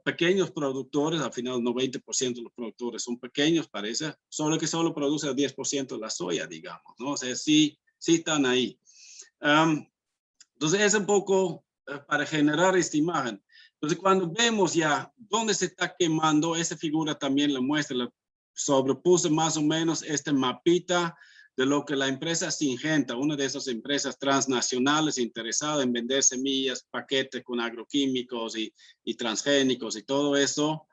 pequeños productores, al final el 90% de los productores son pequeños, parece, solo que solo produce el 10% de la soya, digamos, ¿no? O sea, sí están ahí. Entonces es un poco para generar esta imagen. Entonces cuando vemos ya dónde se está quemando, esa figura también la muestra, la sobrepuse más o menos este mapita de lo que la empresa Syngenta, una de esas empresas transnacionales interesada en vender semillas, paquetes con agroquímicos y transgénicos y todo eso,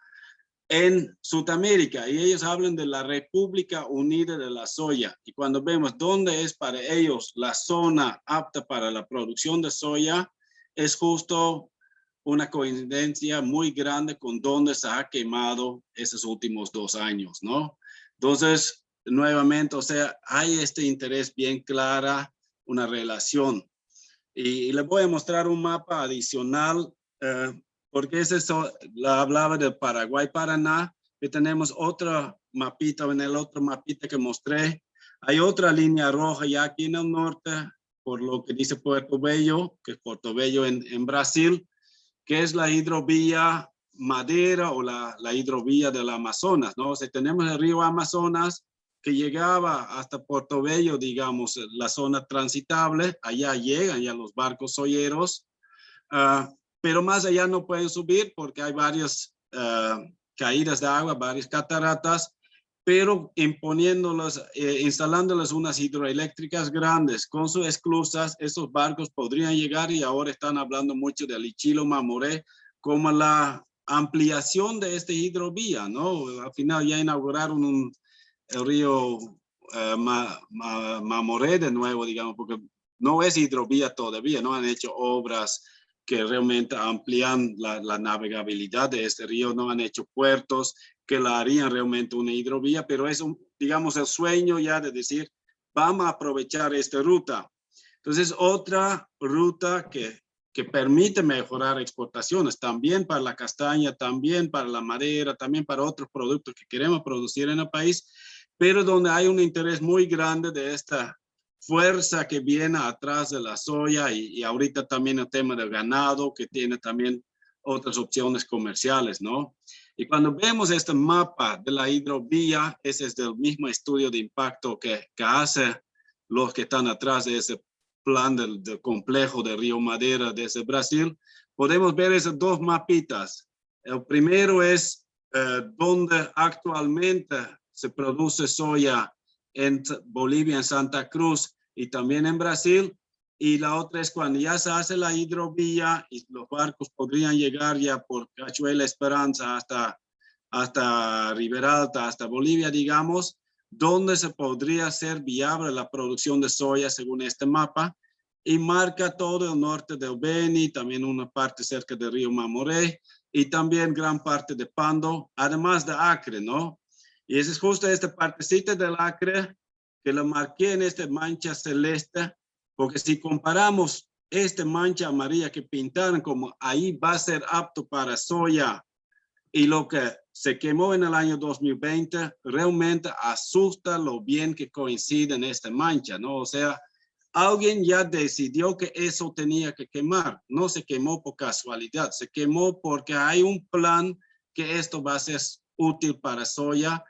en Sudamérica, y ellos hablan de la República Unida de la Soya. Y cuando vemos dónde es para ellos la zona apta para la producción de soya, es justo una coincidencia muy grande con dónde se ha quemado esos últimos 2 años, ¿no? Entonces, nuevamente, o sea, hay este interés bien clara, una relación. Y les voy a mostrar un mapa adicional porque es eso, hablaba de Paraguay, Paraná, y tenemos otra mapita, en el otro mapita que mostré, hay otra línea roja ya aquí en el norte, por lo que dice Puerto Bello, que es Puerto Bello en Brasil, que es la hidrovía Madera o la hidrovía del Amazonas, ¿no? O sea, tenemos el río Amazonas que llegaba hasta Puerto Bello, digamos, la zona transitable, allá llegan ya los barcos soyeros, pero más allá no pueden subir porque hay varias caídas de agua, varias cataratas, pero instalándolas unas hidroeléctricas grandes con sus esclusas, esos barcos podrían llegar, y ahora están hablando mucho del Ichilo Mamoré como la ampliación de esta hidrovía, ¿no? Al final ya inauguraron el río Mamoré de nuevo, digamos, porque no es hidrovía todavía, no han hecho obras que realmente amplían la navegabilidad de este río, no han hecho puertos que la harían realmente una hidrovía, pero es digamos, el sueño ya de decir, vamos a aprovechar esta ruta. Entonces, otra ruta que permite mejorar exportaciones, también para la castaña, también para la madera, también para otros productos que queremos producir en el país, pero donde hay un interés muy grande de esta fuerza que viene atrás de la soya y ahorita también el tema del ganado, que tiene también otras opciones comerciales, ¿no? Y cuando vemos este mapa de la hidrovía, ese es del mismo estudio de impacto que hace los que están atrás de ese plan del complejo de Río Madera desde Brasil, podemos ver esos dos mapitas. El primero es donde actualmente se produce soya en Bolivia, en Santa Cruz y también en Brasil. Y la otra es cuando ya se hace la hidrovía y los barcos podrían llegar ya por Cachuela Esperanza hasta Riberalta, hasta Bolivia, digamos, donde se podría hacer viable la producción de soya según este mapa, y marca todo el norte del Beni, también una parte cerca del río Mamoré y también gran parte de Pando, además de Acre, ¿no? Y esa es justo esta partecita del Acre que lo marqué en esta mancha celeste, porque si comparamos esta mancha amarilla que pintaron como ahí va a ser apto para soya y lo que se quemó en el año 2020, realmente asusta lo bien que coincide en esta mancha, ¿no? O sea, alguien ya decidió que eso tenía que quemar. No se quemó por casualidad, se quemó porque hay un plan que esto va a ser útil para soya.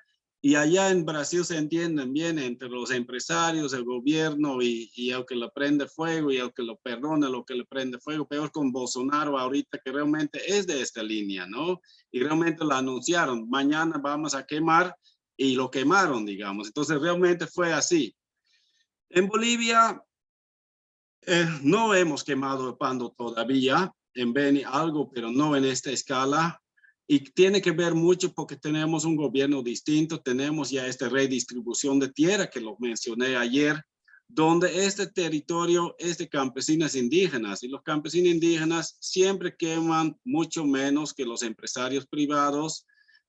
Y allá en Brasil se entienden bien entre los empresarios, el gobierno y el que le prende fuego y el que lo perdona, lo que le prende fuego. Peor con Bolsonaro ahorita, que realmente es de esta línea, ¿no? Y realmente lo anunciaron, mañana vamos a quemar, y lo quemaron, digamos. Entonces realmente fue así. En Bolivia no hemos quemado el pando todavía, en Beni algo, pero no en esta escala. Y tiene que ver mucho porque tenemos un gobierno distinto, tenemos ya esta redistribución de tierra que lo mencioné ayer, donde este territorio es de campesinos indígenas, y los campesinos indígenas siempre queman mucho menos que los empresarios privados,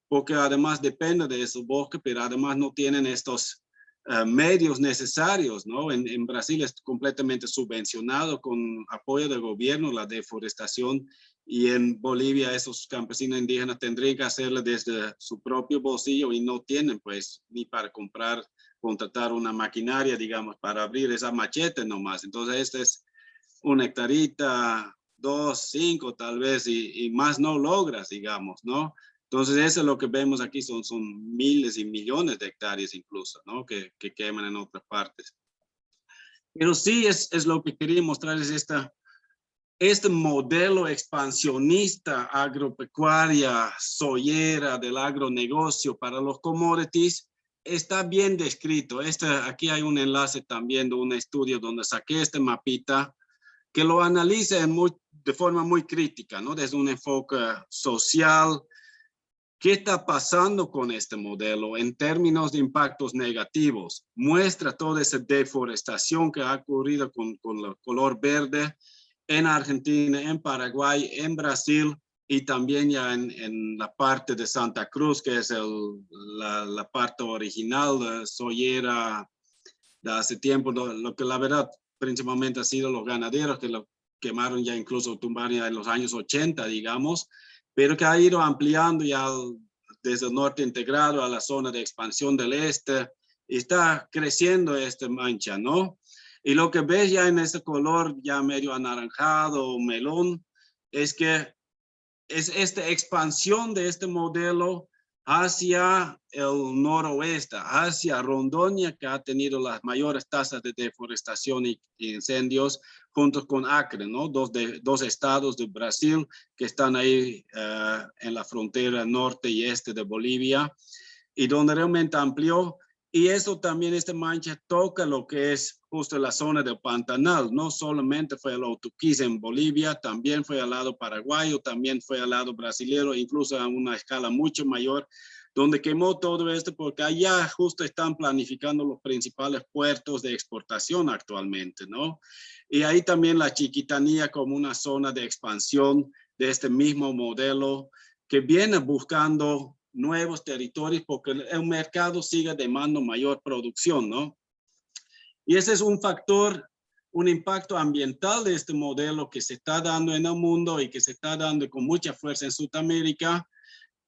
porque además depende de esos bosques, pero además no tienen estos medios necesarios, ¿no? En Brasil es completamente subvencionado con apoyo del gobierno, la deforestación, y en Bolivia esos campesinos indígenas tendrían que hacerlo desde su propio bolsillo y no tienen pues ni para contratar una maquinaria, digamos, para abrir esa machete nomás. Entonces este es una hectarita, 2, 5 tal vez, y más no logras, digamos, ¿no? Entonces eso es lo que vemos aquí, son miles y millones de hectáreas incluso, ¿no? Que queman en otras partes. Pero sí es lo que quería mostrar, es este modelo expansionista agropecuaria, soyera, del agronegocio para los commodities, está bien descrito. Aquí hay un enlace también de un estudio donde saqué este mapita que lo analiza de forma muy crítica, ¿no? Desde un enfoque social. ¿Qué está pasando con este modelo en términos de impactos negativos? Muestra toda esa deforestación que ha ocurrido con el color verde en Argentina, en Paraguay, en Brasil, y también ya en la parte de Santa Cruz, que es la parte original de soyera de hace tiempo, lo que la verdad principalmente ha sido los ganaderos que lo quemaron, ya incluso tumbaron ya en los años 80, digamos, pero que ha ido ampliando ya desde el norte integrado a la zona de expansión del este, y está creciendo esta mancha, ¿no? Y lo que ves ya en ese color ya medio anaranjado o melón, es que es esta expansión de este modelo hacia el noroeste, hacia Rondônia, que ha tenido las mayores tasas de deforestación y incendios, junto con Acre, ¿no? Dos estados de Brasil que están ahí en la frontera norte y este de Bolivia, y donde realmente amplió. Y eso también, esta mancha toca lo que es justo la zona del Pantanal. No solamente fue el Otuquís en Bolivia, también fue al lado paraguayo, también fue al lado brasilero, incluso a una escala mucho mayor, donde quemó todo esto porque allá justo están planificando los principales puertos de exportación actualmente, ¿no? Y ahí también la Chiquitanía como una zona de expansión de este mismo modelo que viene buscando nuevos territorios porque el mercado sigue demandando mayor producción, ¿no? Y ese es un factor, un impacto ambiental de este modelo que se está dando en el mundo y que se está dando con mucha fuerza en Sudamérica.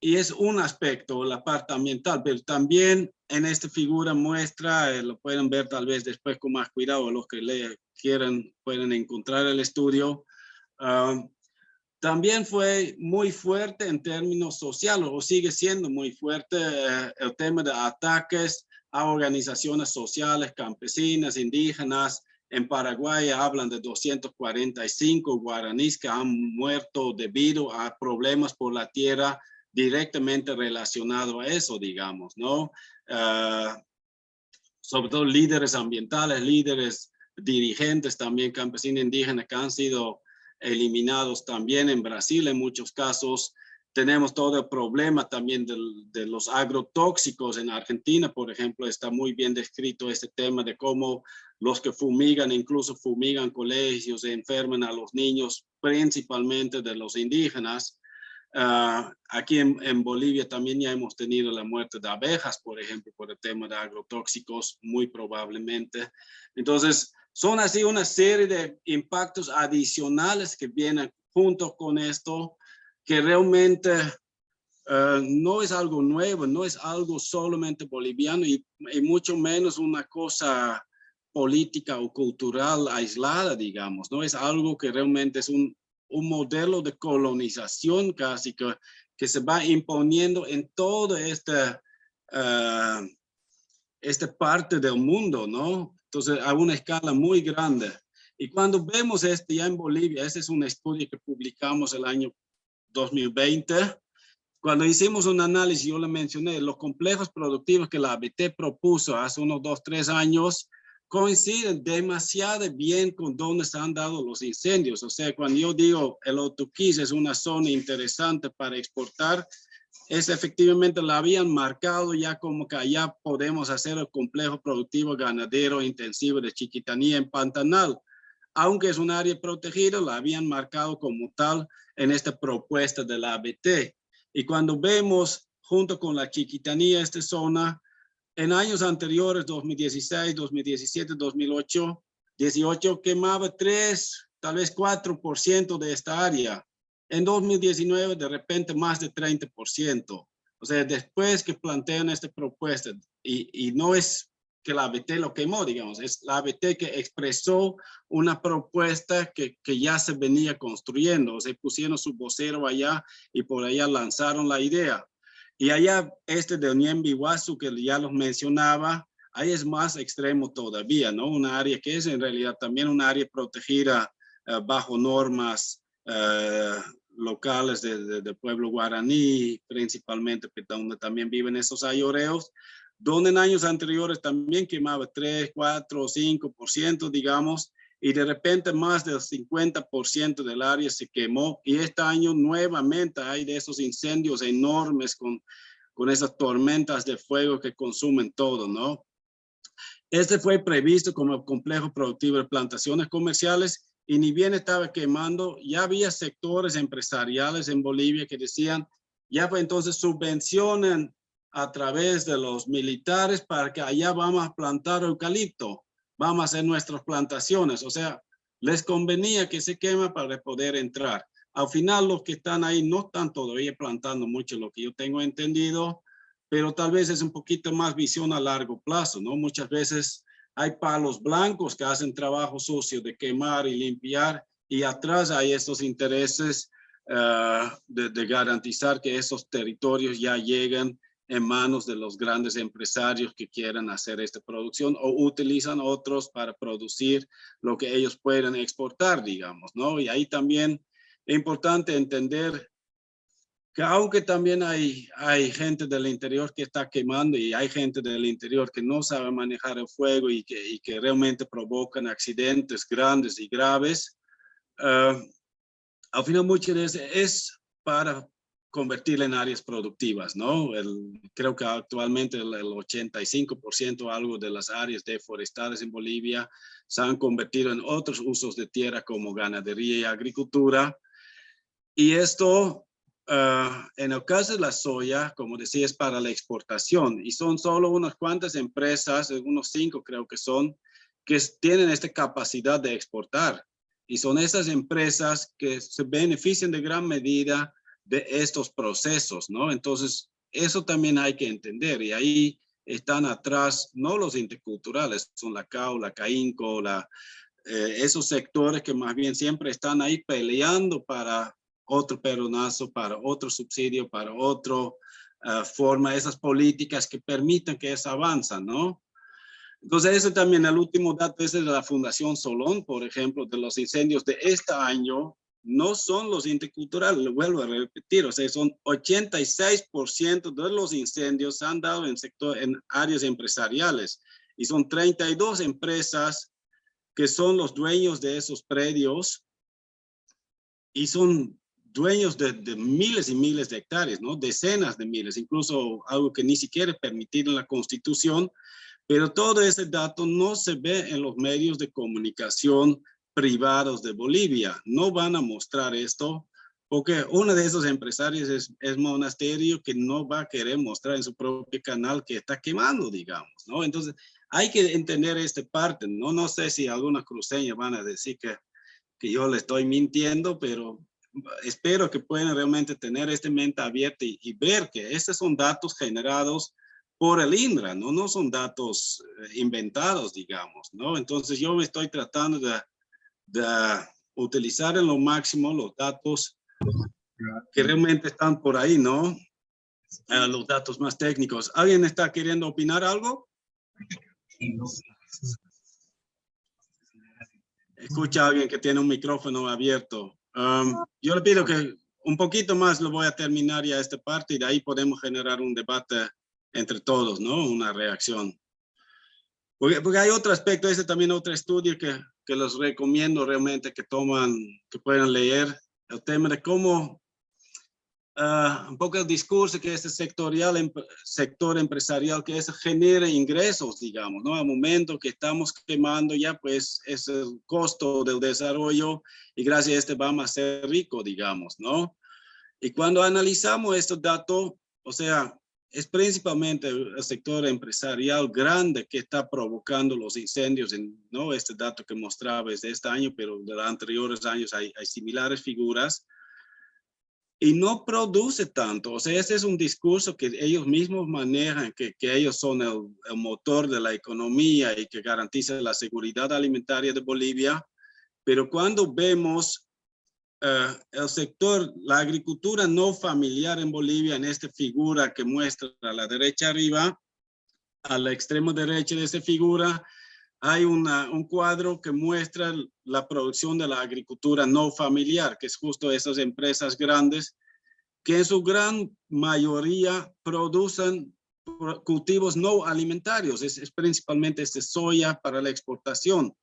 Y es un aspecto, la parte ambiental, pero también en esta figura muestra, lo pueden ver tal vez después con más cuidado, los que quieran pueden encontrar el estudio. También fue muy fuerte en términos sociales, o sigue siendo muy fuerte el tema de ataques a organizaciones sociales, campesinas, indígenas. En Paraguay hablan de 245 guaraníes que han muerto debido a problemas por la tierra directamente relacionado a eso, digamos, ¿no? Sobre todo líderes ambientales, líderes dirigentes también, campesinos indígenas que han sido eliminados también en Brasil en muchos casos. Tenemos todo el problema también de los agrotóxicos en Argentina, por ejemplo, está muy bien descrito este tema de cómo los que fumigan, incluso fumigan colegios, enferman a los niños, principalmente de los indígenas. Aquí en Bolivia también ya hemos tenido la muerte de abejas, por ejemplo, por el tema de agrotóxicos, muy probablemente. Entonces, son así una serie de impactos adicionales que vienen junto con esto, que realmente no es algo nuevo, no es algo solamente boliviano y mucho menos una cosa política o cultural aislada, digamos, ¿no? Es algo que realmente es un modelo de colonización casi que se va imponiendo en toda esta parte del mundo, ¿no? Entonces, a una escala muy grande. Y cuando vemos esto ya en Bolivia, ese es un estudio que publicamos el año 2020, cuando hicimos un análisis, yo le mencioné, los complejos productivos que la ABT propuso hace unos 2, 3 años, coinciden demasiado bien con donde se han dado los incendios. O sea, cuando yo digo el Otuquis es una zona interesante para exportar, es efectivamente la habían marcado ya como que allá podemos hacer el complejo productivo ganadero intensivo de Chiquitanía en Pantanal. Aunque es un área protegida, la habían marcado como tal en esta propuesta de la ABT. Y cuando vemos junto con la Chiquitanía esta zona, en años anteriores, 2016, 2017, 2008, 18, quemaba 3, tal vez 4% de esta área. En 2019, de repente, más de 30%. O sea, después que plantean esta propuesta, y no es que la ABT lo quemó, digamos, es la ABT que expresó una propuesta que ya se venía construyendo. O sea, pusieron su vocero allá y por allá lanzaron la idea. Y allá este de Oniembi Huasu, que ya los mencionaba, ahí es más extremo todavía, ¿no? Una área que es en realidad también una área protegida bajo normas locales del pueblo guaraní, principalmente, donde también viven esos ayoreos, donde en años anteriores también quemaba 3, 4, 5%, digamos, y de repente más del 50% del área se quemó, y este año nuevamente hay de esos incendios enormes con esas tormentas de fuego que consumen todo, ¿no? Este fue previsto como complejo productivo de plantaciones comerciales y ni bien estaba quemando, ya había sectores empresariales en Bolivia que decían, ya pues entonces subvencionen a través de los militares para que allá vamos a plantar eucalipto, vamos a hacer nuestras plantaciones. O sea, les convenía que se quema para poder entrar. Al final los que están ahí no están todavía plantando mucho, lo que yo tengo entendido, pero tal vez es un poquito más visión a largo plazo, ¿no? Muchas veces hay palos blancos que hacen trabajo sucio de quemar y limpiar, y atrás hay estos intereses de garantizar que esos territorios ya lleguen en manos de los grandes empresarios que quieran hacer esta producción o utilizan otros para producir lo que ellos pueden exportar, digamos, ¿no? Y ahí también es importante entender que aunque también hay gente del interior que está quemando y hay gente del interior que no sabe manejar el fuego y que realmente provocan accidentes grandes y graves, al final muchas veces es para convertirla en áreas productivas, ¿no? Creo que actualmente el 85% algo de las áreas deforestadas en Bolivia se han convertido en otros usos de tierra como ganadería y agricultura. Y esto, en el caso de la soya, como decía, es para la exportación. Y son solo unas cuantas empresas, unos 5 creo que son, que tienen esta capacidad de exportar. Y son esas empresas que se benefician de gran medida de estos procesos, ¿no? Entonces, eso también hay que entender. Y ahí están atrás, no los interculturales, son la CAU, la CAINCO, esos sectores que más bien siempre están ahí peleando para otro peronazo, para otro subsidio, para otra forma, esas políticas que permitan que eso avance, ¿no? Entonces, eso también, el último dato es de la Fundación Solón, por ejemplo, de los incendios de este año, no son los interculturales, lo vuelvo a repetir, o sea, son 86% de los incendios se han dado en áreas empresariales y son 32 empresas que son los dueños de esos predios y son dueños de miles y miles de hectáreas, ¿no? Decenas de miles, incluso algo que ni siquiera es permitido en la Constitución, pero todo ese dato no se ve en los medios de comunicación privados de Bolivia. No van a mostrar esto porque uno de esos empresarios es Monasterio, que no va a querer mostrar en su propio canal que está quemando, digamos, ¿no? Entonces, hay que entender esta parte, ¿no? No sé si algunas cruceñas van a decir que yo le estoy mintiendo, pero espero que puedan realmente tener esta mente abierta y ver que estos son datos generados por el INRA, ¿no? No son datos inventados, digamos, ¿no? Entonces yo me estoy tratando de utilizar en lo máximo los datos que realmente están por ahí, ¿no? Los datos más técnicos. ¿Alguien está queriendo opinar algo? Escucha a alguien que tiene un micrófono abierto. Yo le pido que un poquito más lo voy a terminar ya esta parte y de ahí podemos generar un debate entre todos, ¿no? Una reacción. Porque hay otro aspecto, también otro estudio que los recomiendo realmente que puedan leer, el tema de cómo un poco el discurso que este sector empresarial que genera ingresos, digamos, ¿no? Al momento que estamos quemando ya, pues, es el costo del desarrollo y gracias a vamos a ser ricos, digamos, ¿no? Y cuando analizamos estos datos, o sea, es principalmente el sector empresarial grande que está provocando los incendios, ¿no? Este dato que mostraba es de este año, pero de los anteriores años hay similares figuras. Y no produce tanto, o sea, ese es un discurso que ellos mismos manejan, que ellos son el motor de la economía y que garantiza la seguridad alimentaria de Bolivia, pero cuando vemos el sector, la agricultura no familiar en Bolivia, en esta figura que muestra a la derecha arriba, a la extrema derecha de esa figura, hay un cuadro que muestra la producción de la agricultura no familiar, que es justo esas empresas grandes que en su gran mayoría producen cultivos no alimentarios, es principalmente soya para la exportación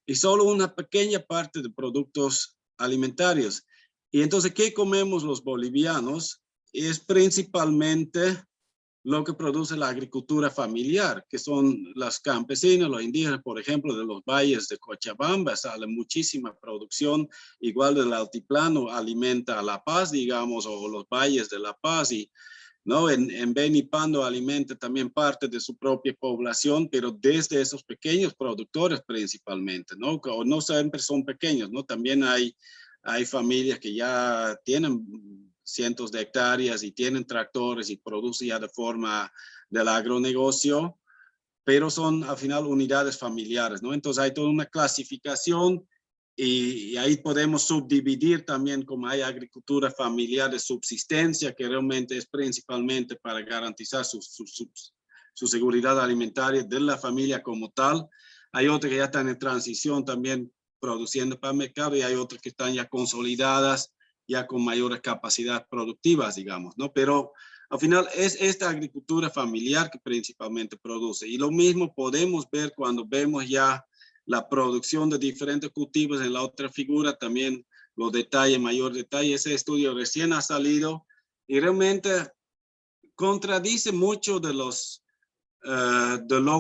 y solo una pequeña parte de productos alimentarios. Y entonces, ¿qué comemos los bolivianos? Es principalmente lo que produce la agricultura familiar, que son los campesinos, los indígenas, por ejemplo, de los valles de Cochabamba, sale muchísima producción, igual del altiplano alimenta a La Paz, digamos, o los valles de La Paz, y ¿no? En Beni Pando alimenta también parte de su propia población, pero desde esos pequeños productores principalmente, ¿no? O no siempre son pequeños, ¿no? También hay familias que ya tienen cientos de hectáreas y tienen tractores y producen ya de forma del agronegocio, pero son al final unidades familiares, ¿no? Entonces hay toda una clasificación y ahí podemos subdividir también como hay agricultura familiar de subsistencia, que realmente es principalmente para garantizar su seguridad alimentaria de la familia como tal. Hay otras que ya están en transición también produciendo para el mercado y hay otras que están ya consolidadas, ya con mayores capacidades productivas, digamos, ¿no? Pero al final es esta agricultura familiar que principalmente produce. Y lo mismo podemos ver cuando vemos ya la producción de diferentes cultivos en la otra figura, también los detalles, mayor detalle. Ese estudio recién ha salido y realmente contradice mucho de lo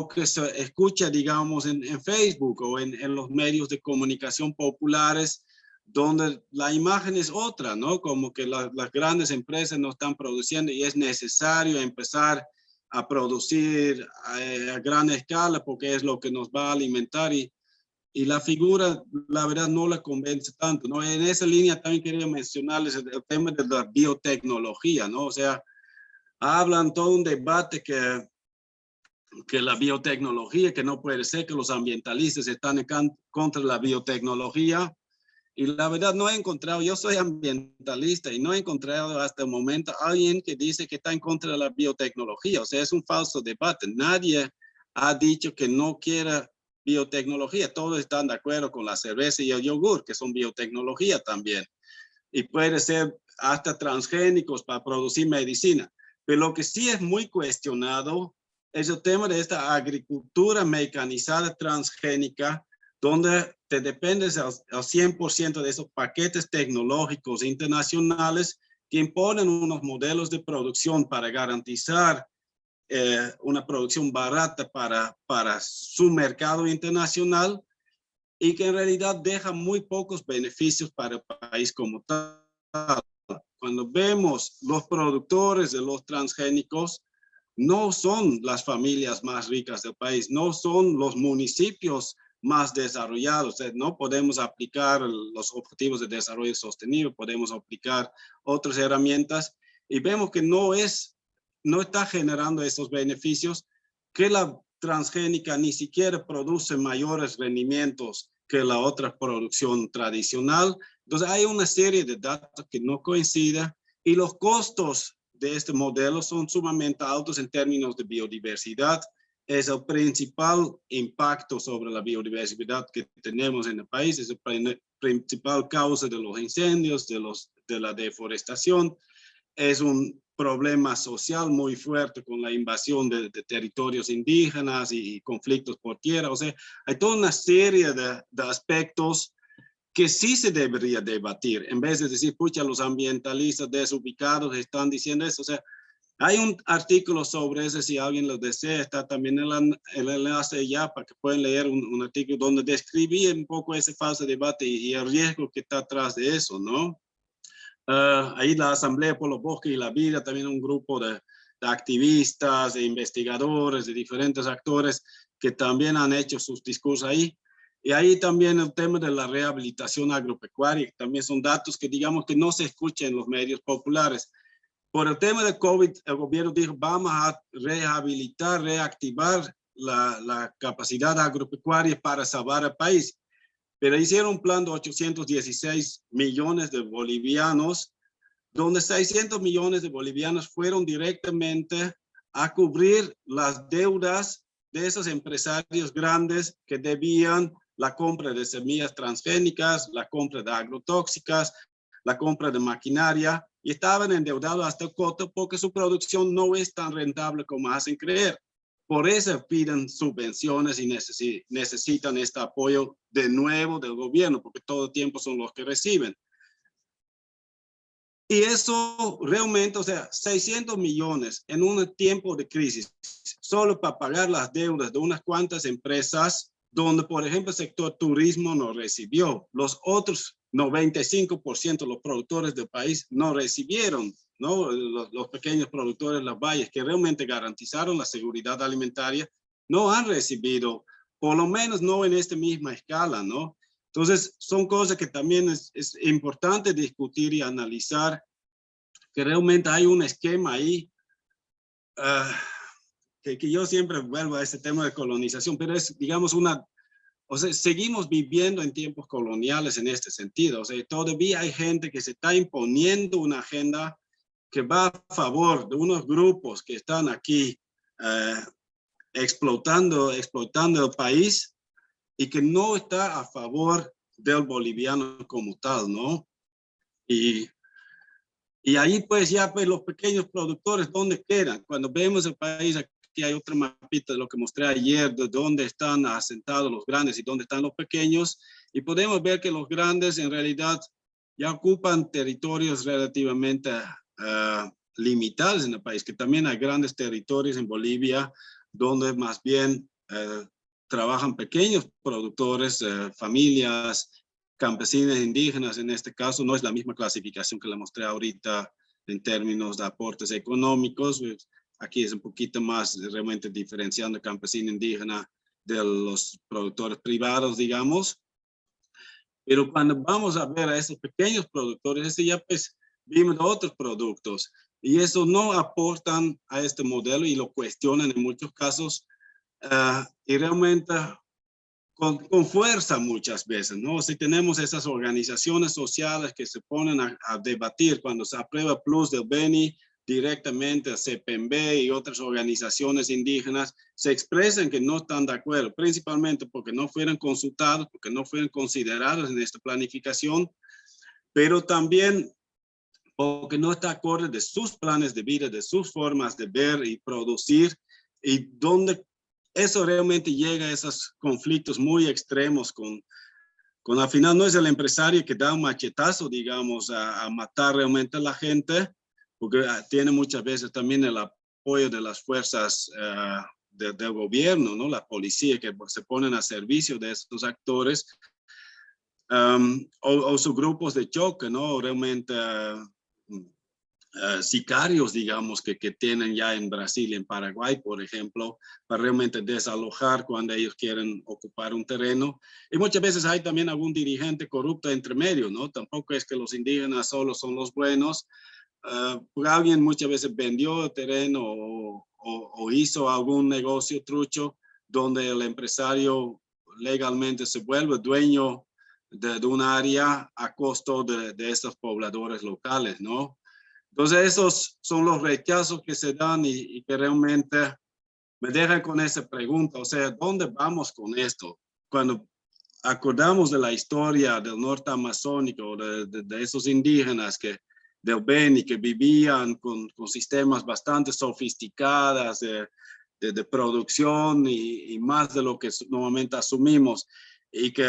que se escucha, digamos, en Facebook o en los medios de comunicación populares, donde la imagen es otra, ¿no? Como que las grandes empresas no están produciendo y es necesario empezar a producir a gran escala porque es lo que nos va a alimentar y la figura, la verdad, no la convence tanto, ¿no? En esa línea también quería mencionarles el tema de la biotecnología, ¿no? O sea, hablan todo un debate que la biotecnología, que no puede ser que los ambientalistas están en contra de la biotecnología. Y la verdad no he encontrado, yo soy ambientalista y no he encontrado hasta el momento a alguien que dice que está en contra de la biotecnología. O sea, es un falso debate. Nadie ha dicho que no quiera biotecnología. Todos están de acuerdo con la cerveza y el yogur, que son biotecnología también. Y puede ser hasta transgénicos para producir medicina. Pero lo que sí es muy cuestionado es el tema de esta agricultura mecanizada transgénica, donde te dependes al 100% de esos paquetes tecnológicos internacionales que imponen unos modelos de producción para garantizar una producción barata para su mercado internacional y que en realidad deja muy pocos beneficios para el país como tal. Cuando vemos los productores de los transgénicos, no son las familias más ricas del país, no son los municipios más desarrollados. No podemos aplicar los objetivos de desarrollo sostenible, podemos aplicar otras herramientas y vemos que no está generando esos beneficios, que la transgénica ni siquiera produce mayores rendimientos que la otra producción tradicional. Entonces hay una serie de datos que no coinciden y los costos de este modelo son sumamente altos en términos de biodiversidad. Es el principal impacto sobre la biodiversidad que tenemos en el país, es la principal causa de los incendios, de la deforestación. Es un problema social muy fuerte con la invasión de territorios indígenas y conflictos por tierra. O sea, hay toda una serie de aspectos que sí se debería debatir, en vez de decir, pucha, los ambientalistas desubicados están diciendo eso. O sea, hay un artículo sobre eso, si alguien lo desea, está también el enlace ya para que puedan leer un artículo donde describí un poco ese falso debate y el riesgo que está atrás de eso, ¿no? Ahí la Asamblea por los Bosques y la Vida, también un grupo de activistas, de investigadores, de diferentes actores que también han hecho sus discursos ahí. Y ahí también el tema de la rehabilitación agropecuaria, también son datos que digamos que no se escuchan en los medios populares. Por el tema de COVID, el gobierno dijo, vamos a rehabilitar, reactivar la capacidad agropecuaria para salvar el país. Pero hicieron un plan de 816 millones de bolivianos, donde 600 millones de bolivianos fueron directamente a cubrir las deudas de esos empresarios grandes que debían la compra de semillas transgénicas, la compra de agrotóxicas, la compra de maquinaria, y estaban endeudados hasta el coto porque su producción no es tan rentable como hacen creer. Por eso piden subvenciones y necesitan este apoyo de nuevo del gobierno, porque todo el tiempo son los que reciben. Y eso realmente, o sea, 600 millones en un tiempo de crisis, solo para pagar las deudas de unas cuantas empresas, donde, por ejemplo, el sector turismo no recibió. Los otros 95% de los productores del país no recibieron, ¿no? Los pequeños productores de las valles que realmente garantizaron la seguridad alimentaria no han recibido, por lo menos no en esta misma escala, ¿no? Entonces, son cosas que también es importante discutir y analizar, que realmente hay un esquema ahí, que yo siempre vuelvo a ese tema de colonización, pero es, digamos, o sea, seguimos viviendo en tiempos coloniales en este sentido. O sea, todavía hay gente que se está imponiendo una agenda que va a favor de unos grupos que están aquí explotando el país y que no está a favor del boliviano como tal, ¿no? Y ahí pues ya pues los pequeños productores, ¿dónde quedan? Cuando vemos el país, aquí hay otra mapita de lo que mostré ayer, de dónde están asentados los grandes y dónde están los pequeños, y podemos ver que los grandes en realidad ya ocupan territorios relativamente limitados en el país, que también hay grandes territorios en Bolivia donde más bien trabajan pequeños productores, familias, campesinas indígenas. En este caso no es la misma clasificación que la mostré ahorita en términos de aportes económicos. Aquí es un poquito más realmente diferenciando campesino indígena de los productores privados, digamos. Pero cuando vamos a ver a esos pequeños productores, ese ya pues vimos otros productos y eso no aportan a este modelo y lo cuestionan en muchos casos y realmente con fuerza muchas veces, ¿no? Si tenemos esas organizaciones sociales que se ponen a debatir cuando se aprueba Plus del Beni, directamente a CPMB y otras organizaciones indígenas, se expresan que no están de acuerdo, principalmente porque no fueron consultados, porque no fueron considerados en esta planificación, pero también porque no está acorde de sus planes de vida, de sus formas de ver y producir, y donde eso realmente llega a esos conflictos muy extremos con al final no es el empresario que da un machetazo, digamos, a matar realmente a la gente, porque tiene muchas veces también el apoyo de las fuerzas del gobierno, ¿no? La policía que se ponen a servicio de estos actores, o sus grupos de choque, ¿no? Realmente sicarios, digamos, que tienen ya en Brasil y en Paraguay, por ejemplo, para realmente desalojar cuando ellos quieren ocupar un terreno. Y muchas veces hay también algún dirigente corrupto entre medio, ¿no? Tampoco es que los indígenas solo son los buenos. Alguien muchas veces vendió el terreno o hizo algún negocio trucho donde el empresario legalmente se vuelve dueño de un área a costo de estos pobladores locales, ¿no? Entonces, esos son los rechazos que se dan y que realmente me dejan con esa pregunta, o sea, ¿dónde vamos con esto? Cuando acordamos de la historia del norte amazónico, de esos indígenas del Beni, que vivían con sistemas bastante sofisticados de producción y más de lo que normalmente asumimos, y que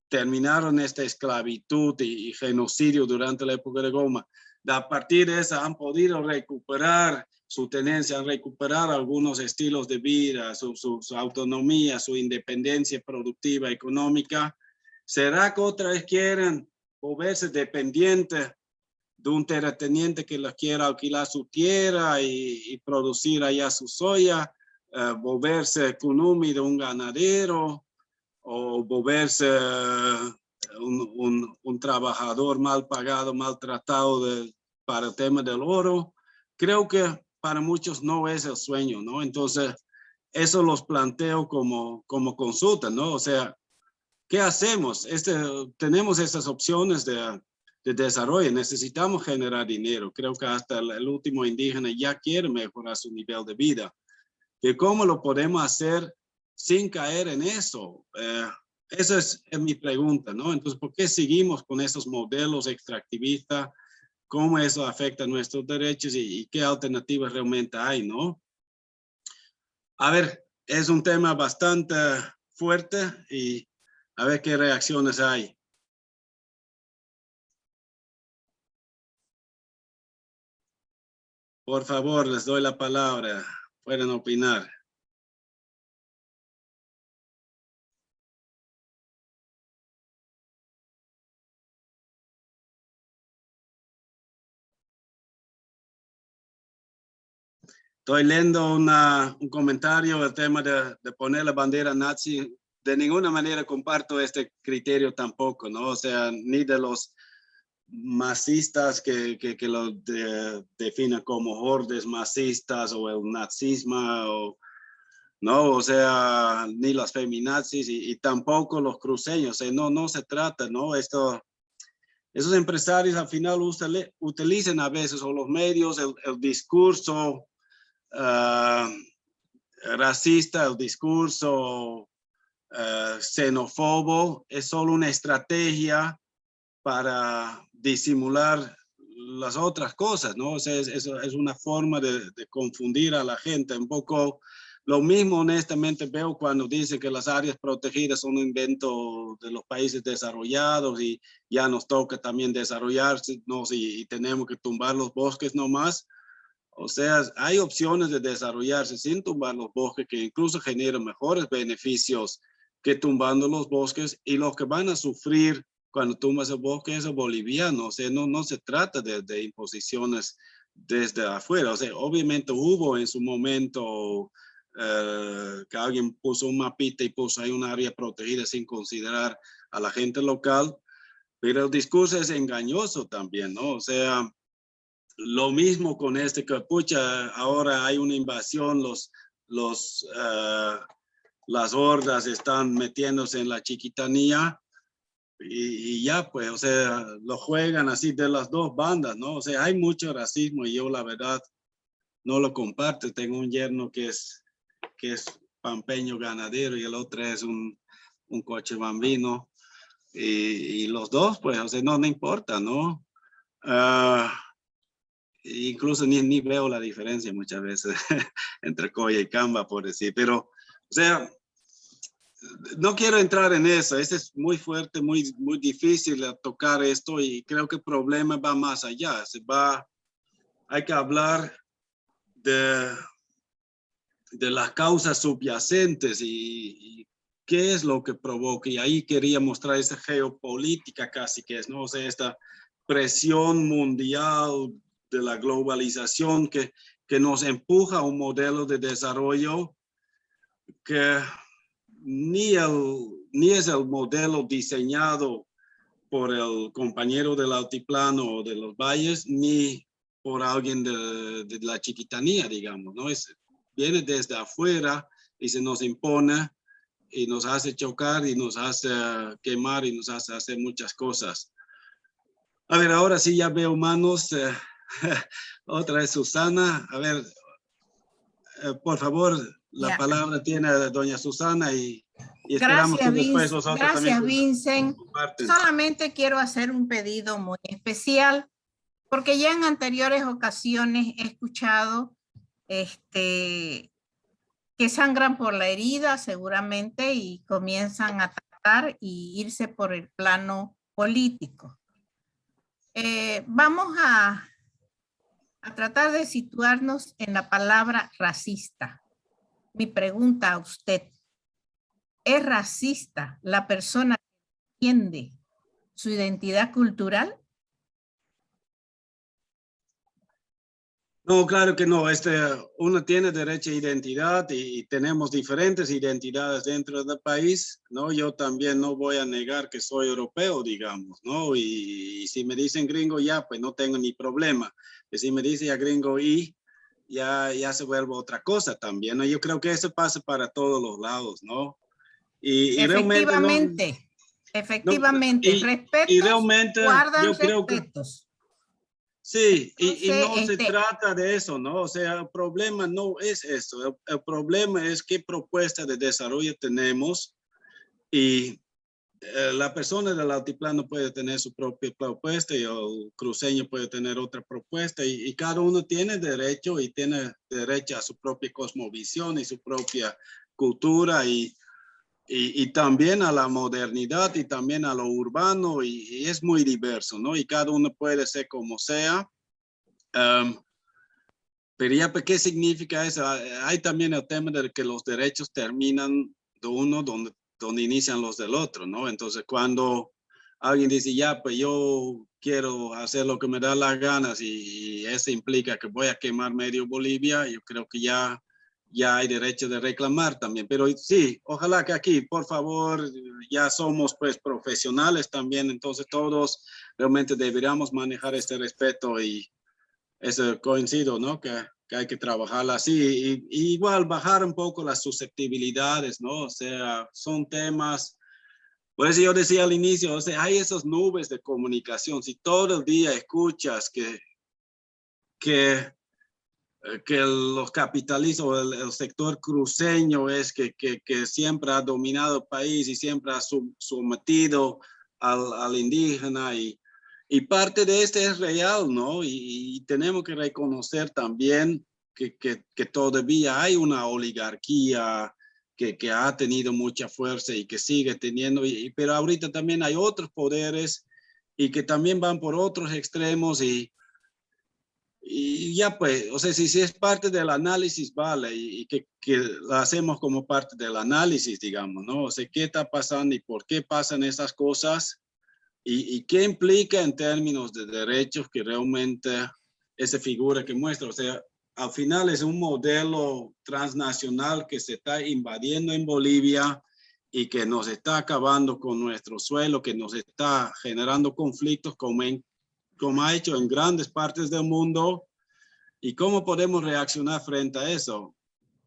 terminaron esta esclavitud y genocidio durante la época de Goma. A partir de esa han podido recuperar su tenencia, recuperar algunos estilos de vida, su autonomía, su independencia productiva, económica. ¿Será que otra vez quieren volverse dependientes de un terrateniente que les quiera alquilar su tierra y producir allá su soya? ¿Volverse kunumi de un ganadero? ¿O volverse un trabajador mal pagado, maltratado para el tema del oro? Creo que para muchos no es el sueño, ¿no? Entonces, eso los planteo como consulta, ¿no? O sea, ¿qué hacemos? Tenemos esas opciones de desarrollo, necesitamos generar dinero. Creo que hasta el último indígena ya quiere mejorar su nivel de vida. ¿Y cómo lo podemos hacer sin caer en eso? Esa es mi pregunta, ¿no? Entonces, ¿por qué seguimos con esos modelos extractivistas? ¿Cómo eso afecta nuestros derechos y qué alternativas realmente hay, no? A ver, es un tema bastante fuerte y a ver qué reacciones hay. Por favor, les doy la palabra. Pueden opinar. Estoy leyendo un comentario del tema de poner la bandera nazi. De ninguna manera comparto este criterio tampoco, ¿no? O sea, ni de los masistas que lo definen como hordes masistas o el nazismo, no, o sea, ni las feminazis y tampoco los cruceños. O sea, no se trata, ¿no? Esos empresarios al final utilizan a veces o los medios, el discurso racista, el discurso xenófobo, es solo una estrategia para disimular las otras cosas, ¿no? O sea, es una forma de confundir a la gente. Un poco lo mismo, honestamente, veo cuando dicen que las áreas protegidas son un invento de los países desarrollados y ya nos toca también desarrollarse, ¿no? Y tenemos que tumbar los bosques nomás. O sea, hay opciones de desarrollarse sin tumbar los bosques que incluso generan mejores beneficios que tumbando los bosques, y los que van a sufrir cuando tumbas el bosque es el boliviano. O sea, no se trata de imposiciones desde afuera. O sea, obviamente hubo en su momento que alguien puso un mapita y puso ahí un área protegida sin considerar a la gente local, pero el discurso es engañoso también, ¿no? O sea, lo mismo con este que, pucha, ahora hay una invasión, las hordas están metiéndose en la Chiquitanía y ya pues, o sea, lo juegan así de las dos bandas, ¿no? O sea, hay mucho racismo y yo la verdad no lo comparto. Tengo un yerno que es pampeño ganadero y el otro es un cochabambino y los dos pues, o sea, no importa, ¿no? Incluso ni veo la diferencia muchas veces entre Coya y Camba, por decir, pero, o sea, no quiero entrar en eso. Es muy fuerte, muy difícil tocar esto y creo que el problema va más allá. Hay que hablar de las causas subyacentes y qué es lo que provoca. Y ahí quería mostrar esa geopolítica casi que es, ¿no? O sea, esta presión mundial de la globalización que nos empuja a un modelo de desarrollo que ni es el modelo diseñado por el compañero del altiplano o de los valles, ni por alguien de la chiquitanía, digamos, ¿no? Viene desde afuera y se nos impone y nos hace chocar y nos hace quemar y nos hace hacer muchas cosas. A ver, ahora sí ya veo manos. Otra es Susana. A ver, por favor, la palabra tiene doña Susana y esperamos que después nosotros gracias, también Vincent. comparten. Solamente quiero hacer un pedido muy especial, porque ya en anteriores ocasiones he escuchado que sangran por la herida seguramente y comienzan a atacar y irse por el plano político. Vamos a tratar de situarnos en la palabra racista. Mi pregunta a usted, ¿es racista la persona que entiende su identidad cultural? No, claro que no. Uno tiene derecho a identidad y tenemos diferentes identidades dentro del país, ¿no? Yo también no voy a negar que soy europeo, digamos, ¿no? Y si me dicen gringo, ya, pues no tengo ni problema. Y si me dicen ya gringo ya se vuelve otra cosa también, ¿no? Yo creo que eso pasa para todos los lados, ¿no? Y Efectivamente, efectivamente, y realmente guardan yo creo respetos. Sí, Entonces, y no se trata de eso, ¿no? O sea, el problema no es eso. El problema es qué propuesta de desarrollo tenemos y la persona del altiplano puede tener su propia propuesta y el cruceño puede tener otra propuesta y cada uno tiene derecho y tiene derecho a su propia cosmovisión y su propia cultura y también a la modernidad y también a lo urbano y es muy diverso, ¿no? Y cada uno puede ser como sea. Pero ya, ¿qué significa eso? Hay también el tema de que los derechos terminan de uno donde inician los del otro, ¿no? Entonces, cuando alguien dice, ya, pues yo quiero hacer lo que me da las ganas y eso implica que voy a quemar medio Bolivia, yo creo que ya hay derecho de reclamar también. Pero sí, ojalá que aquí, por favor, ya somos pues profesionales también, entonces todos realmente deberíamos manejar este respeto y eso coincido, ¿no? Que hay que trabajar así y igual bajar un poco las susceptibilidades, ¿no? O sea, son temas, por eso yo decía al inicio, o sea, hay esas nubes de comunicación. Si todo el día escuchas que los capitalistas o el sector cruceño es que siempre ha dominado el país y siempre ha sometido al indígena y parte de este es real, ¿no? Y tenemos que reconocer también que todavía hay una oligarquía que ha tenido mucha fuerza y que sigue teniendo, pero ahorita también hay otros poderes y que también van por otros extremos y ya pues, o sea, si es parte del análisis, vale, y que lo hacemos como parte del análisis, digamos, ¿no? O sea, ¿qué está pasando y por qué pasan esas cosas? Y qué implica en términos de derechos que realmente esa figura que muestra, o sea, al final es un modelo transnacional que se está invadiendo en Bolivia y que nos está acabando con nuestro suelo, que nos está generando conflictos como ha hecho en grandes partes del mundo. ¿Y cómo podemos reaccionar frente a eso?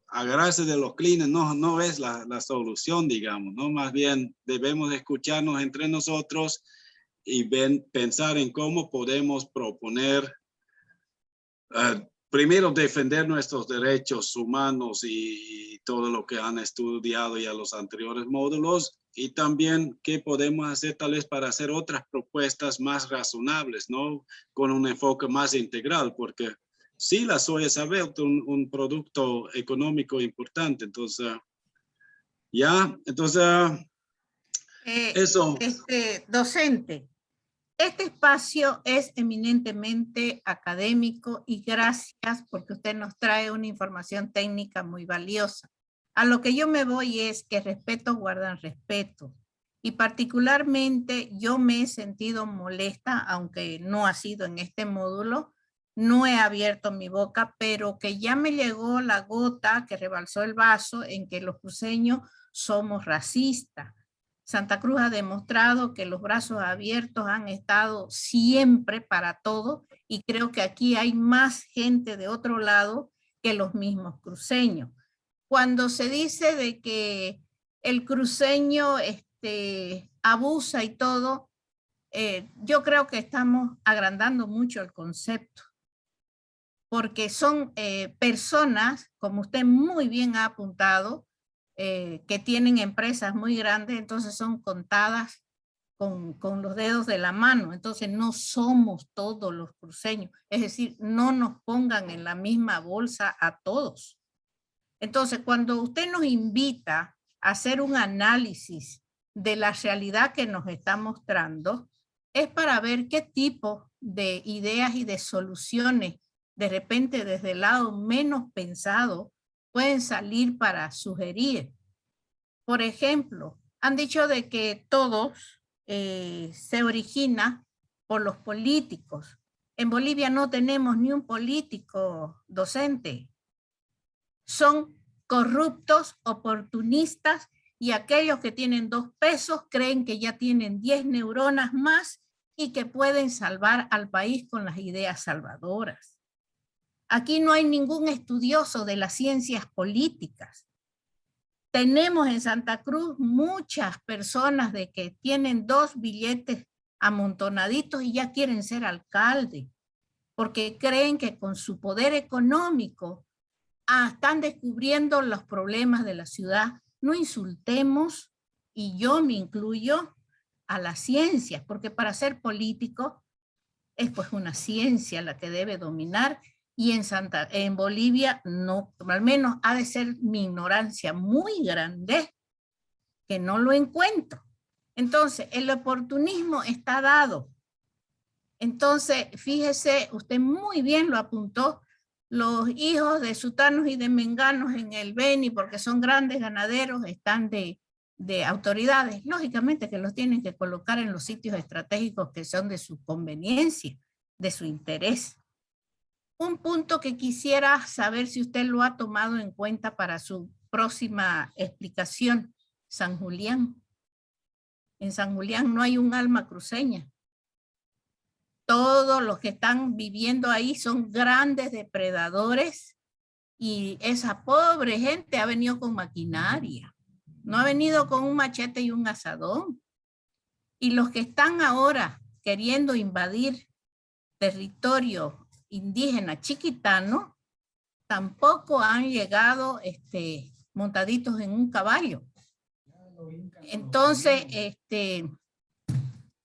Agarrarse de los clines no es la solución, digamos, ¿no? Más bien debemos escucharnos entre nosotros y pensar en cómo podemos proponer, primero defender nuestros derechos humanos y todo lo que han estudiado ya los anteriores módulos y también qué podemos hacer tal vez para hacer otras propuestas más razonables, ¿no? Con un enfoque más integral, porque sí, la soya se ha vuelto un producto económico importante, entonces, eso. Docente, este espacio es eminentemente académico y gracias porque usted nos trae una información técnica muy valiosa. A lo que yo me voy es que respeto guardan respeto. Y particularmente yo me he sentido molesta, aunque no ha sido en este módulo, no he abierto mi boca, pero que ya me llegó la gota que rebalsó el vaso en que los cruceños somos racistas. Santa Cruz ha demostrado que los brazos abiertos han estado siempre para todo y creo que aquí hay más gente de otro lado que los mismos cruceños. Cuando se dice de que el cruceño abusa y todo, yo creo que estamos agrandando mucho el concepto, porque son personas, como usted muy bien ha apuntado, que tienen empresas muy grandes, entonces son contadas con los dedos de la mano, entonces no somos todos los cruceños, es decir, no nos pongan en la misma bolsa a todos. Entonces, cuando usted nos invita a hacer un análisis de la realidad que nos está mostrando, es para ver qué tipo de ideas y de soluciones, de repente desde el lado menos pensado, pueden salir para sugerir. Por ejemplo, han dicho de que todo se origina por los políticos. En Bolivia no tenemos ni un político docente. Son corruptos, oportunistas, y aquellos que tienen 2 pesos creen que ya tienen 10 neuronas más y que pueden salvar al país con las ideas salvadoras. Aquí no hay ningún estudioso de las ciencias políticas. Tenemos en Santa Cruz muchas personas de que tienen 2 billetes amontonaditos y ya quieren ser alcalde, porque creen que con su poder económico están descubriendo los problemas de la ciudad. No insultemos, y yo me incluyo, a las ciencias, porque para ser político es pues una ciencia la que debe dominar, y en Bolivia no, al menos ha de ser mi ignorancia muy grande, que no lo encuentro. Entonces, el oportunismo está dado. Entonces, fíjese, usted muy bien lo apuntó, los hijos de sutanos y de menganos en el Beni, porque son grandes ganaderos, están de autoridades. Lógicamente que los tienen que colocar en los sitios estratégicos que son de su conveniencia, de su interés. Un punto que quisiera saber si usted lo ha tomado en cuenta para su próxima explicación, San Julián. En San Julián no hay un alma cruceña. Todos los que están viviendo ahí son grandes depredadores y esa pobre gente ha venido con maquinaria. No ha venido con un machete y un asadón. Y los que están ahora queriendo invadir territorio indígena chiquitano tampoco han llegado montaditos en un caballo. Entonces, en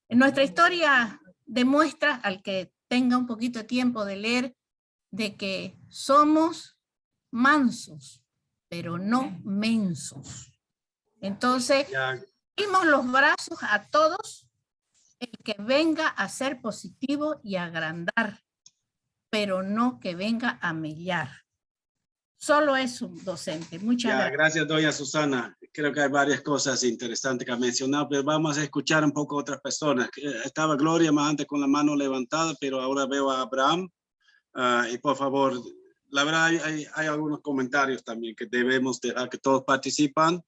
nuestra historia demuestra, al que tenga un poquito de tiempo de leer, de que somos mansos, pero no mensos. Entonces, dimos los brazos a todos, el que venga a ser positivo y agrandar, pero no que venga a mellar. Solo es un docente. Muchas gracias. Gracias, doña Susana. Creo que hay varias cosas interesantes que ha mencionado, pero vamos a escuchar un poco a otras personas. Estaba Gloria más antes con la mano levantada, pero ahora veo a Abraham. Y por favor, la verdad hay algunos comentarios también que debemos dejar que todos participan.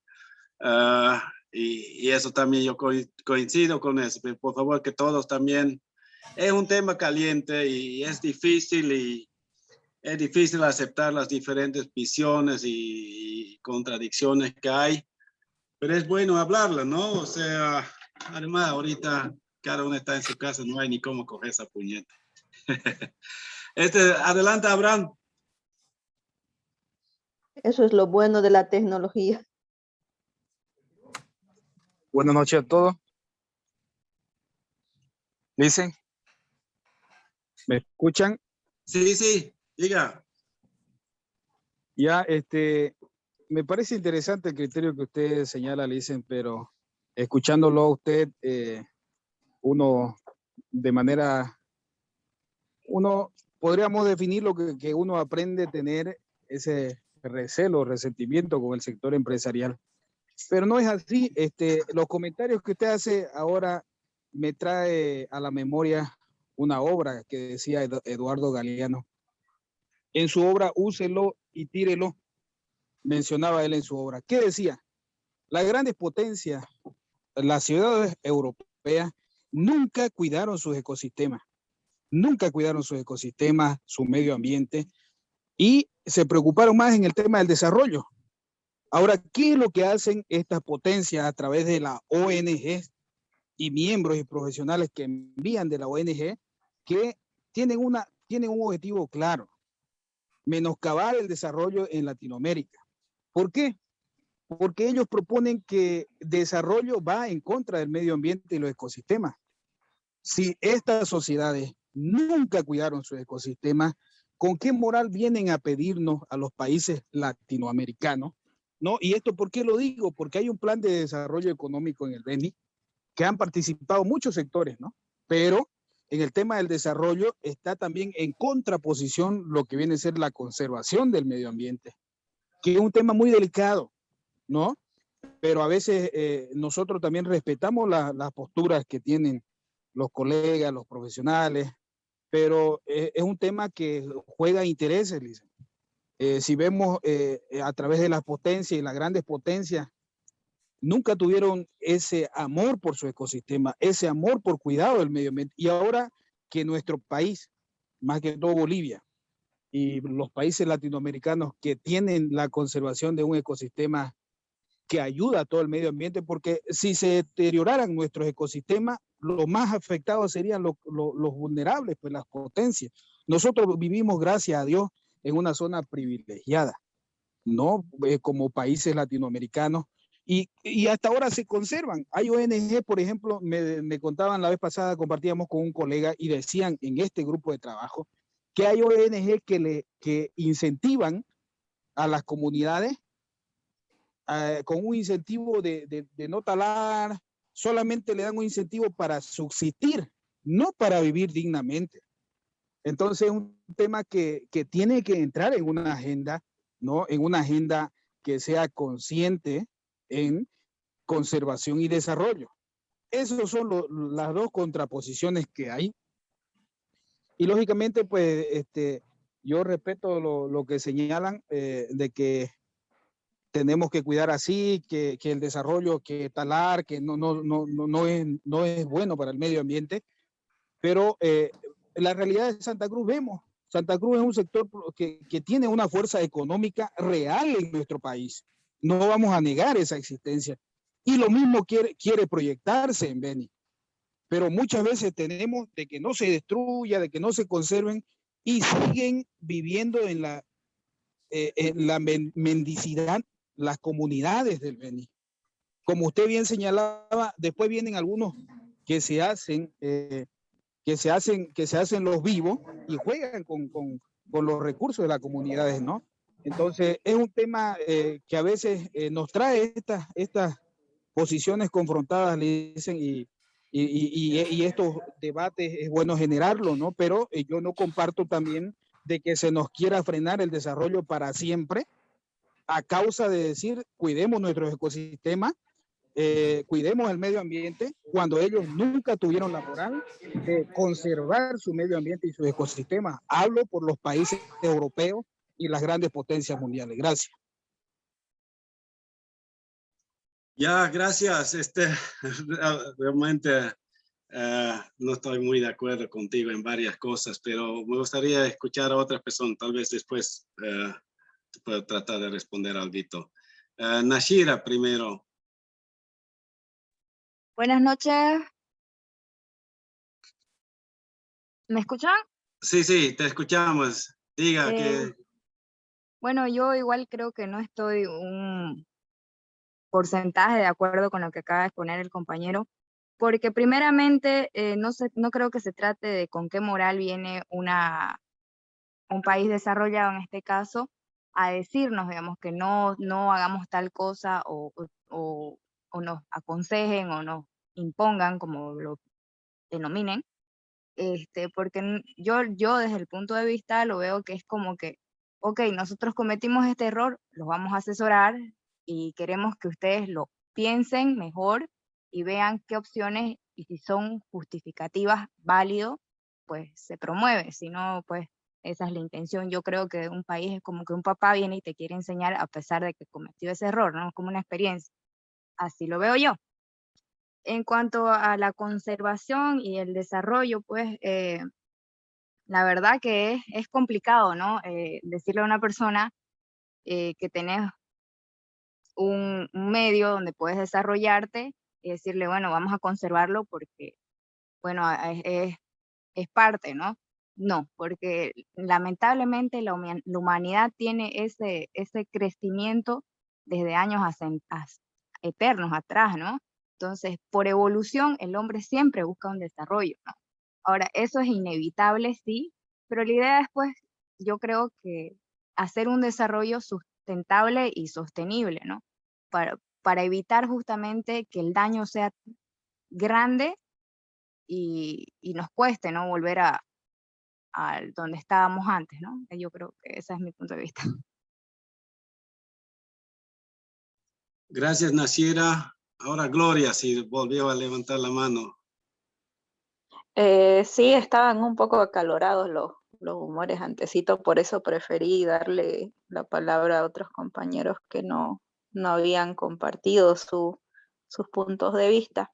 Y eso también yo coincido con eso, pero por favor que todos también. Es un tema caliente y es difícil aceptar las diferentes visiones y contradicciones que hay, pero es bueno hablarla, ¿no? O sea, además ahorita cada uno está en su casa, no hay ni cómo coger esa puñeta. Adelante, Abraham. Eso es lo bueno de la tecnología. Buenas noches a todos. ¿Dicen? ¿Me escuchan? Sí, sí, diga. Ya, me parece interesante el criterio que usted señala, Licen, pero escuchándolo a usted, uno podríamos definir lo que uno aprende a tener ese recelo, resentimiento con el sector empresarial. Pero no es así. Los comentarios que usted hace ahora me trae a la memoria una obra que decía Eduardo Galeano. En su obra, úselo y tírelo, mencionaba él en su obra. ¿Qué decía? Las grandes potencias, las ciudades europeas, nunca cuidaron sus ecosistemas, su medio ambiente, y se preocuparon más en el tema del desarrollo. Ahora, ¿qué es lo que hacen estas potencias a través de la ONG y miembros y profesionales que envían de la ONG, que tienen un objetivo claro: menoscabar el desarrollo en Latinoamérica? ¿Por qué? Porque ellos proponen que desarrollo va en contra del medio ambiente y los ecosistemas. Si estas sociedades nunca cuidaron sus ecosistemas, ¿con qué moral vienen a pedirnos a los países latinoamericanos? ¿No? Y esto, ¿por qué lo digo? Porque hay un plan de desarrollo económico en el Beni, que han participado muchos sectores, ¿no? Pero en el tema del desarrollo está también en contraposición lo que viene a ser la conservación del medio ambiente, que es un tema muy delicado, ¿no? Pero a veces nosotros también respetamos las posturas que tienen los colegas, los profesionales, pero es un tema que juega intereses, Lisa. Si vemos a través de las potencias y las grandes potencias, nunca tuvieron ese amor por su ecosistema, ese amor por cuidado del medio ambiente. Y ahora que nuestro país, más que todo Bolivia, y los países latinoamericanos que tienen la conservación de un ecosistema que ayuda a todo el medio ambiente, porque si se deterioraran nuestros ecosistemas, los más afectados serían los vulnerables, pues las potencias. Nosotros vivimos, gracias a Dios, en una zona privilegiada, ¿no? Como países latinoamericanos, y hasta ahora se conservan. Hay ONG, por ejemplo, me contaban la vez pasada, compartíamos con un colega y decían en este grupo de trabajo que hay ONG que incentivan a las comunidades con un incentivo de no talar, solamente le dan un incentivo para subsistir, no para vivir dignamente. Entonces es un tema que tiene que entrar en una agenda, ¿no? En una agenda que sea consciente en conservación y desarrollo. Esas son las dos contraposiciones que hay. Y lógicamente, pues, yo respeto lo que señalan de que tenemos que cuidar así, que el desarrollo, que talar, que no es bueno para el medio ambiente, pero la realidad de Santa Cruz Santa Cruz es un sector que tiene una fuerza económica real en nuestro país. No vamos a negar esa existencia. Y lo mismo quiere proyectarse en Beni. Pero muchas veces tenemos de que no se destruya, de que no se conserven, y siguen viviendo en la mendicidad las comunidades del Beni. Como usted bien señalaba, después vienen algunos que se hacen los vivos y juegan con los recursos de las comunidades, ¿no? Entonces es un tema que a veces nos trae estas posiciones confrontadas, le dicen, y estos debates es bueno generarlo, ¿no? Pero yo no comparto también de que se nos quiera frenar el desarrollo para siempre a causa de decir cuidemos nuestros ecosistemas, cuidemos el medio ambiente, cuando ellos nunca tuvieron la moral de conservar su medio ambiente y sus ecosistemas. Hablo por los países europeos y las grandes potencias mundiales. Gracias. Ya, gracias. Realmente no estoy muy de acuerdo contigo en varias cosas, pero me gustaría escuchar a otra persona, tal vez después puedo tratar de responder algo. Nashira primero. Buenas noches. ¿Me escuchan? Sí, te escuchamos. Diga que... Bueno, yo igual creo que no estoy un porcentaje de acuerdo con lo que acaba de exponer el compañero, porque primeramente no creo que se trate de con qué moral viene un país desarrollado, en este caso, a decirnos, digamos, que no hagamos tal cosa o nos aconsejen o nos impongan, como lo denominen, porque yo desde el punto de vista lo veo que es como que, ok, nosotros cometimos este error, los vamos a asesorar y queremos que ustedes lo piensen mejor y vean qué opciones y si son justificativas, válido, pues se promueve, si no, pues esa es la intención. Yo creo que un país es como que un papá viene y te quiere enseñar a pesar de que cometió ese error, ¿no? Como una experiencia. Así lo veo yo. En cuanto a la conservación y el desarrollo, pues la verdad que es complicado, ¿no? Decirle a una persona que tenés un medio donde puedes desarrollarte y decirle, bueno, vamos a conservarlo porque, bueno, es parte, ¿no? No, porque lamentablemente la humanidad tiene ese crecimiento desde años eternos atrás, ¿no? Entonces, por evolución, el hombre siempre busca un desarrollo, ¿no? Ahora, eso es inevitable, sí, pero la idea es, pues, yo creo que hacer un desarrollo sustentable y sostenible, ¿no? Para evitar justamente que el daño sea grande y nos cueste, ¿no? Volver a donde estábamos antes, ¿no? Yo creo que ese es mi punto de vista. Gracias, Nasiera. Ahora Gloria, si volvió a levantar la mano. Sí, estaban un poco acalorados los humores antecitos, por eso preferí darle la palabra a otros compañeros que no habían compartido sus puntos de vista.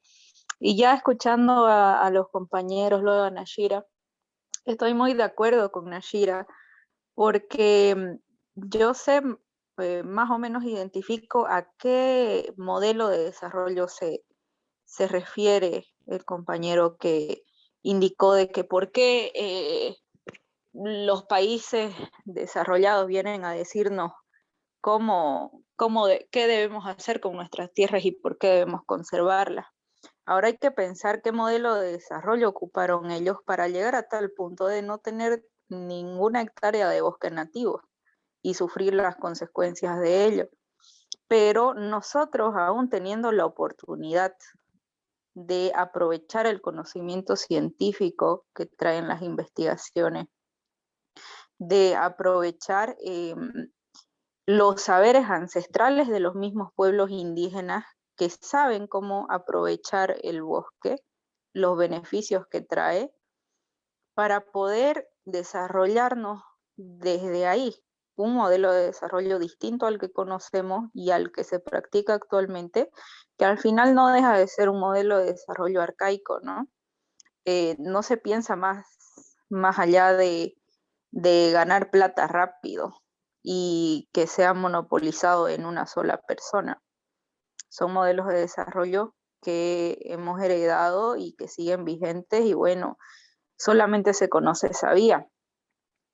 Y ya escuchando a los compañeros, luego a Nashira, estoy muy de acuerdo con Nashira, porque yo sé, más o menos identifico a qué modelo de desarrollo se refiere el compañero que indicó de que por qué los países desarrollados vienen a decirnos qué debemos hacer con nuestras tierras y por qué debemos conservarlas. Ahora hay que pensar qué modelo de desarrollo ocuparon ellos para llegar a tal punto de no tener ninguna hectárea de bosque nativo y sufrir las consecuencias de ello. Pero nosotros, aún teniendo la oportunidad de aprovechar el conocimiento científico que traen las investigaciones, de aprovechar los saberes ancestrales de los mismos pueblos indígenas que saben cómo aprovechar el bosque, los beneficios que trae, para poder desarrollarnos desde ahí un modelo de desarrollo distinto al que conocemos y al que se practica actualmente, que al final no deja de ser un modelo de desarrollo arcaico, ¿no? No se piensa más allá de ganar plata rápido y que sea monopolizado en una sola persona. Son modelos de desarrollo que hemos heredado y que siguen vigentes y bueno, solamente se conoce esa vía.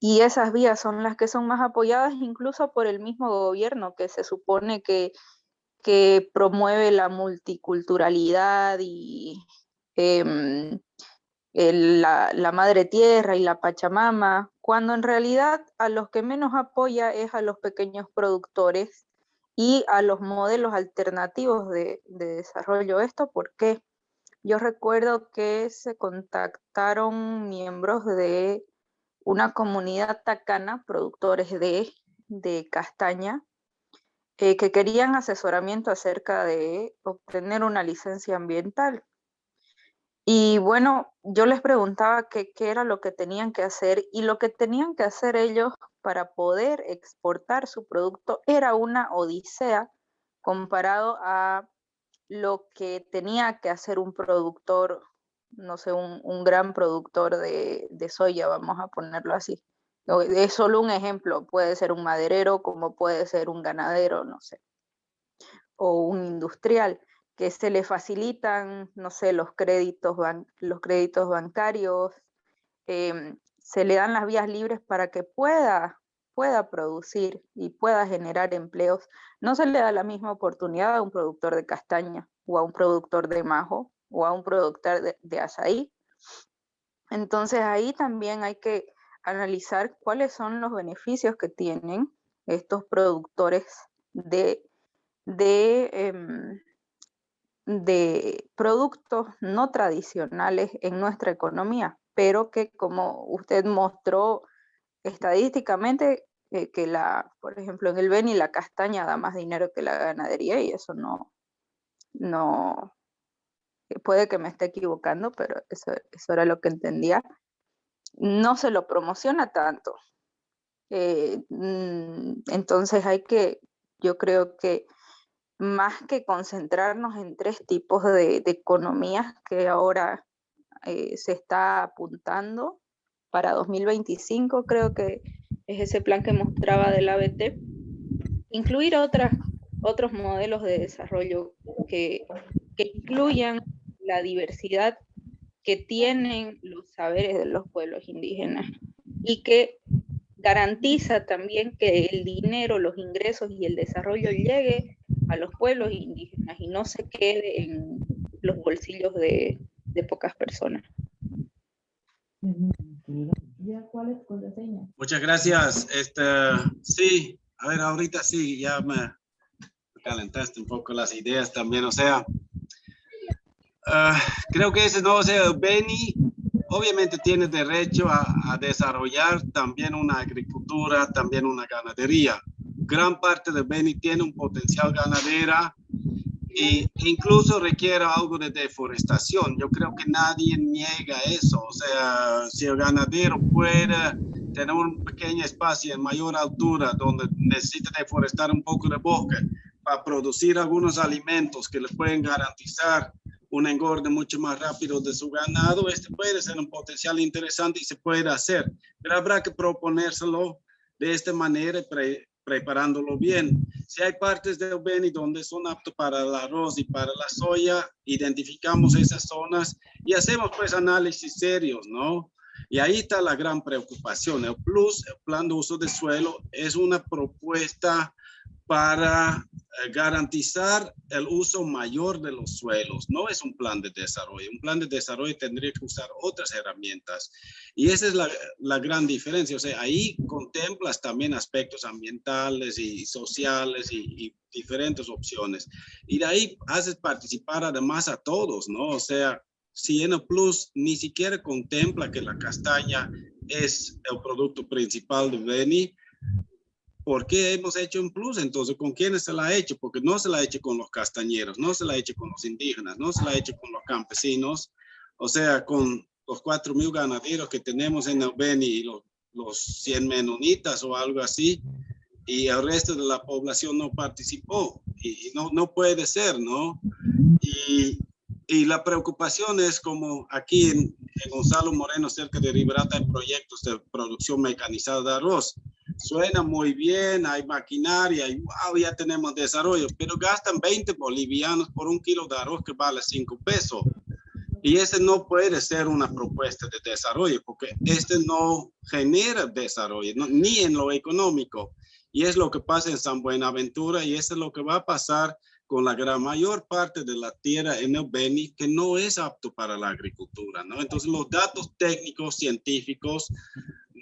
Y esas vías son las que son más apoyadas incluso por el mismo gobierno, que se supone que promueve la multiculturalidad y la madre tierra y la Pachamama, cuando en realidad a los que menos apoya es a los pequeños productores y a los modelos alternativos de desarrollo. ¿Esto por qué? Yo recuerdo que se contactaron miembros de una comunidad tacana, productores de castaña, que querían asesoramiento acerca de obtener una licencia ambiental. Y bueno, yo les preguntaba qué era lo que tenían que hacer, y lo que tenían que hacer ellos para poder exportar su producto era una odisea comparado a lo que tenía que hacer un productor, no sé, un gran productor de soya, vamos a ponerlo así. Es solo un ejemplo, puede ser un maderero, como puede ser un ganadero, no sé, o un industrial, que se le facilitan, no sé, los créditos bancarios, se le dan las vías libres para que pueda producir y pueda generar empleos. No se le da la misma oportunidad a un productor de castaña o a un productor de majo o a un productor de azaí. Entonces ahí también hay que analizar cuáles son los beneficios que tienen estos productores de productos no tradicionales en nuestra economía, pero que, como usted mostró estadísticamente, por ejemplo, en el Beni la castaña da más dinero que la ganadería, y eso no, puede que me esté equivocando, pero eso era lo que entendía. no se lo promociona tanto. Entonces yo creo que más que concentrarnos en 3 tipos de economías que ahora se está apuntando para 2025, creo que es ese plan que mostraba del ABT, incluir otros modelos de desarrollo que incluyan la diversidad que tienen los saberes de los pueblos indígenas y que garantiza también que el dinero, los ingresos y el desarrollo llegue a los pueblos indígenas y no se quede en los bolsillos de pocas personas. Muchas gracias. Sí, a ver, ahorita sí, ya me calentaste un poco las ideas también, o sea, creo que ese no, o sea, Beni obviamente tiene derecho a desarrollar también una agricultura, también una ganadería. Gran parte de Beni tiene un potencial ganadera e incluso requiere algo de deforestación. Yo creo que nadie niega eso. O sea, si el ganadero puede tener un pequeño espacio en mayor altura donde necesita deforestar un poco de bosque para producir algunos alimentos que le pueden garantizar un engorde mucho más rápido de su ganado, puede ser un potencial interesante y se puede hacer, pero habrá que proponérselo de esta manera, preparándolo bien. Si hay partes del Beni donde son aptos para el arroz y para la soya, identificamos esas zonas y hacemos pues análisis serios, ¿no? Y ahí está la gran preocupación. El PLUS, el Plan de Uso de Suelo, es una propuesta para garantizar el uso mayor de los suelos. No es un plan de desarrollo. Un plan de desarrollo tendría que usar otras herramientas. Y esa es la gran diferencia. O sea, ahí contemplas también aspectos ambientales y sociales y diferentes opciones. Y de ahí haces participar además a todos, ¿no? O sea, si en el Plus ni siquiera contempla que la castaña es el producto principal de Beni, ¿por qué hemos hecho un plus? Entonces, ¿con quiénes se la ha hecho? Porque no se la ha hecho con los castañeros, no se la ha hecho con los indígenas, no se la ha hecho con los campesinos, o sea, con los 4,000 ganaderos que tenemos en el Beni y los 100 menonitas o algo así, y el resto de la población no participó, y no puede ser, ¿no? Y la preocupación es como aquí en Gonzalo Moreno, cerca de Riberata, hay proyectos de producción mecanizada de arroz. Suena muy bien, hay maquinaria, y wow, ya tenemos desarrollo, pero gastan 20 bolivianos por 1 kilo de arroz que vale 5 pesos. Y ese no puede ser una propuesta de desarrollo, porque no genera desarrollo, ni en lo económico. Y es lo que pasa en San Buenaventura, y eso es lo que va a pasar con la gran mayor parte de la tierra en el Beni, que no es apto para la agricultura, ¿no? Entonces, los datos técnicos, científicos,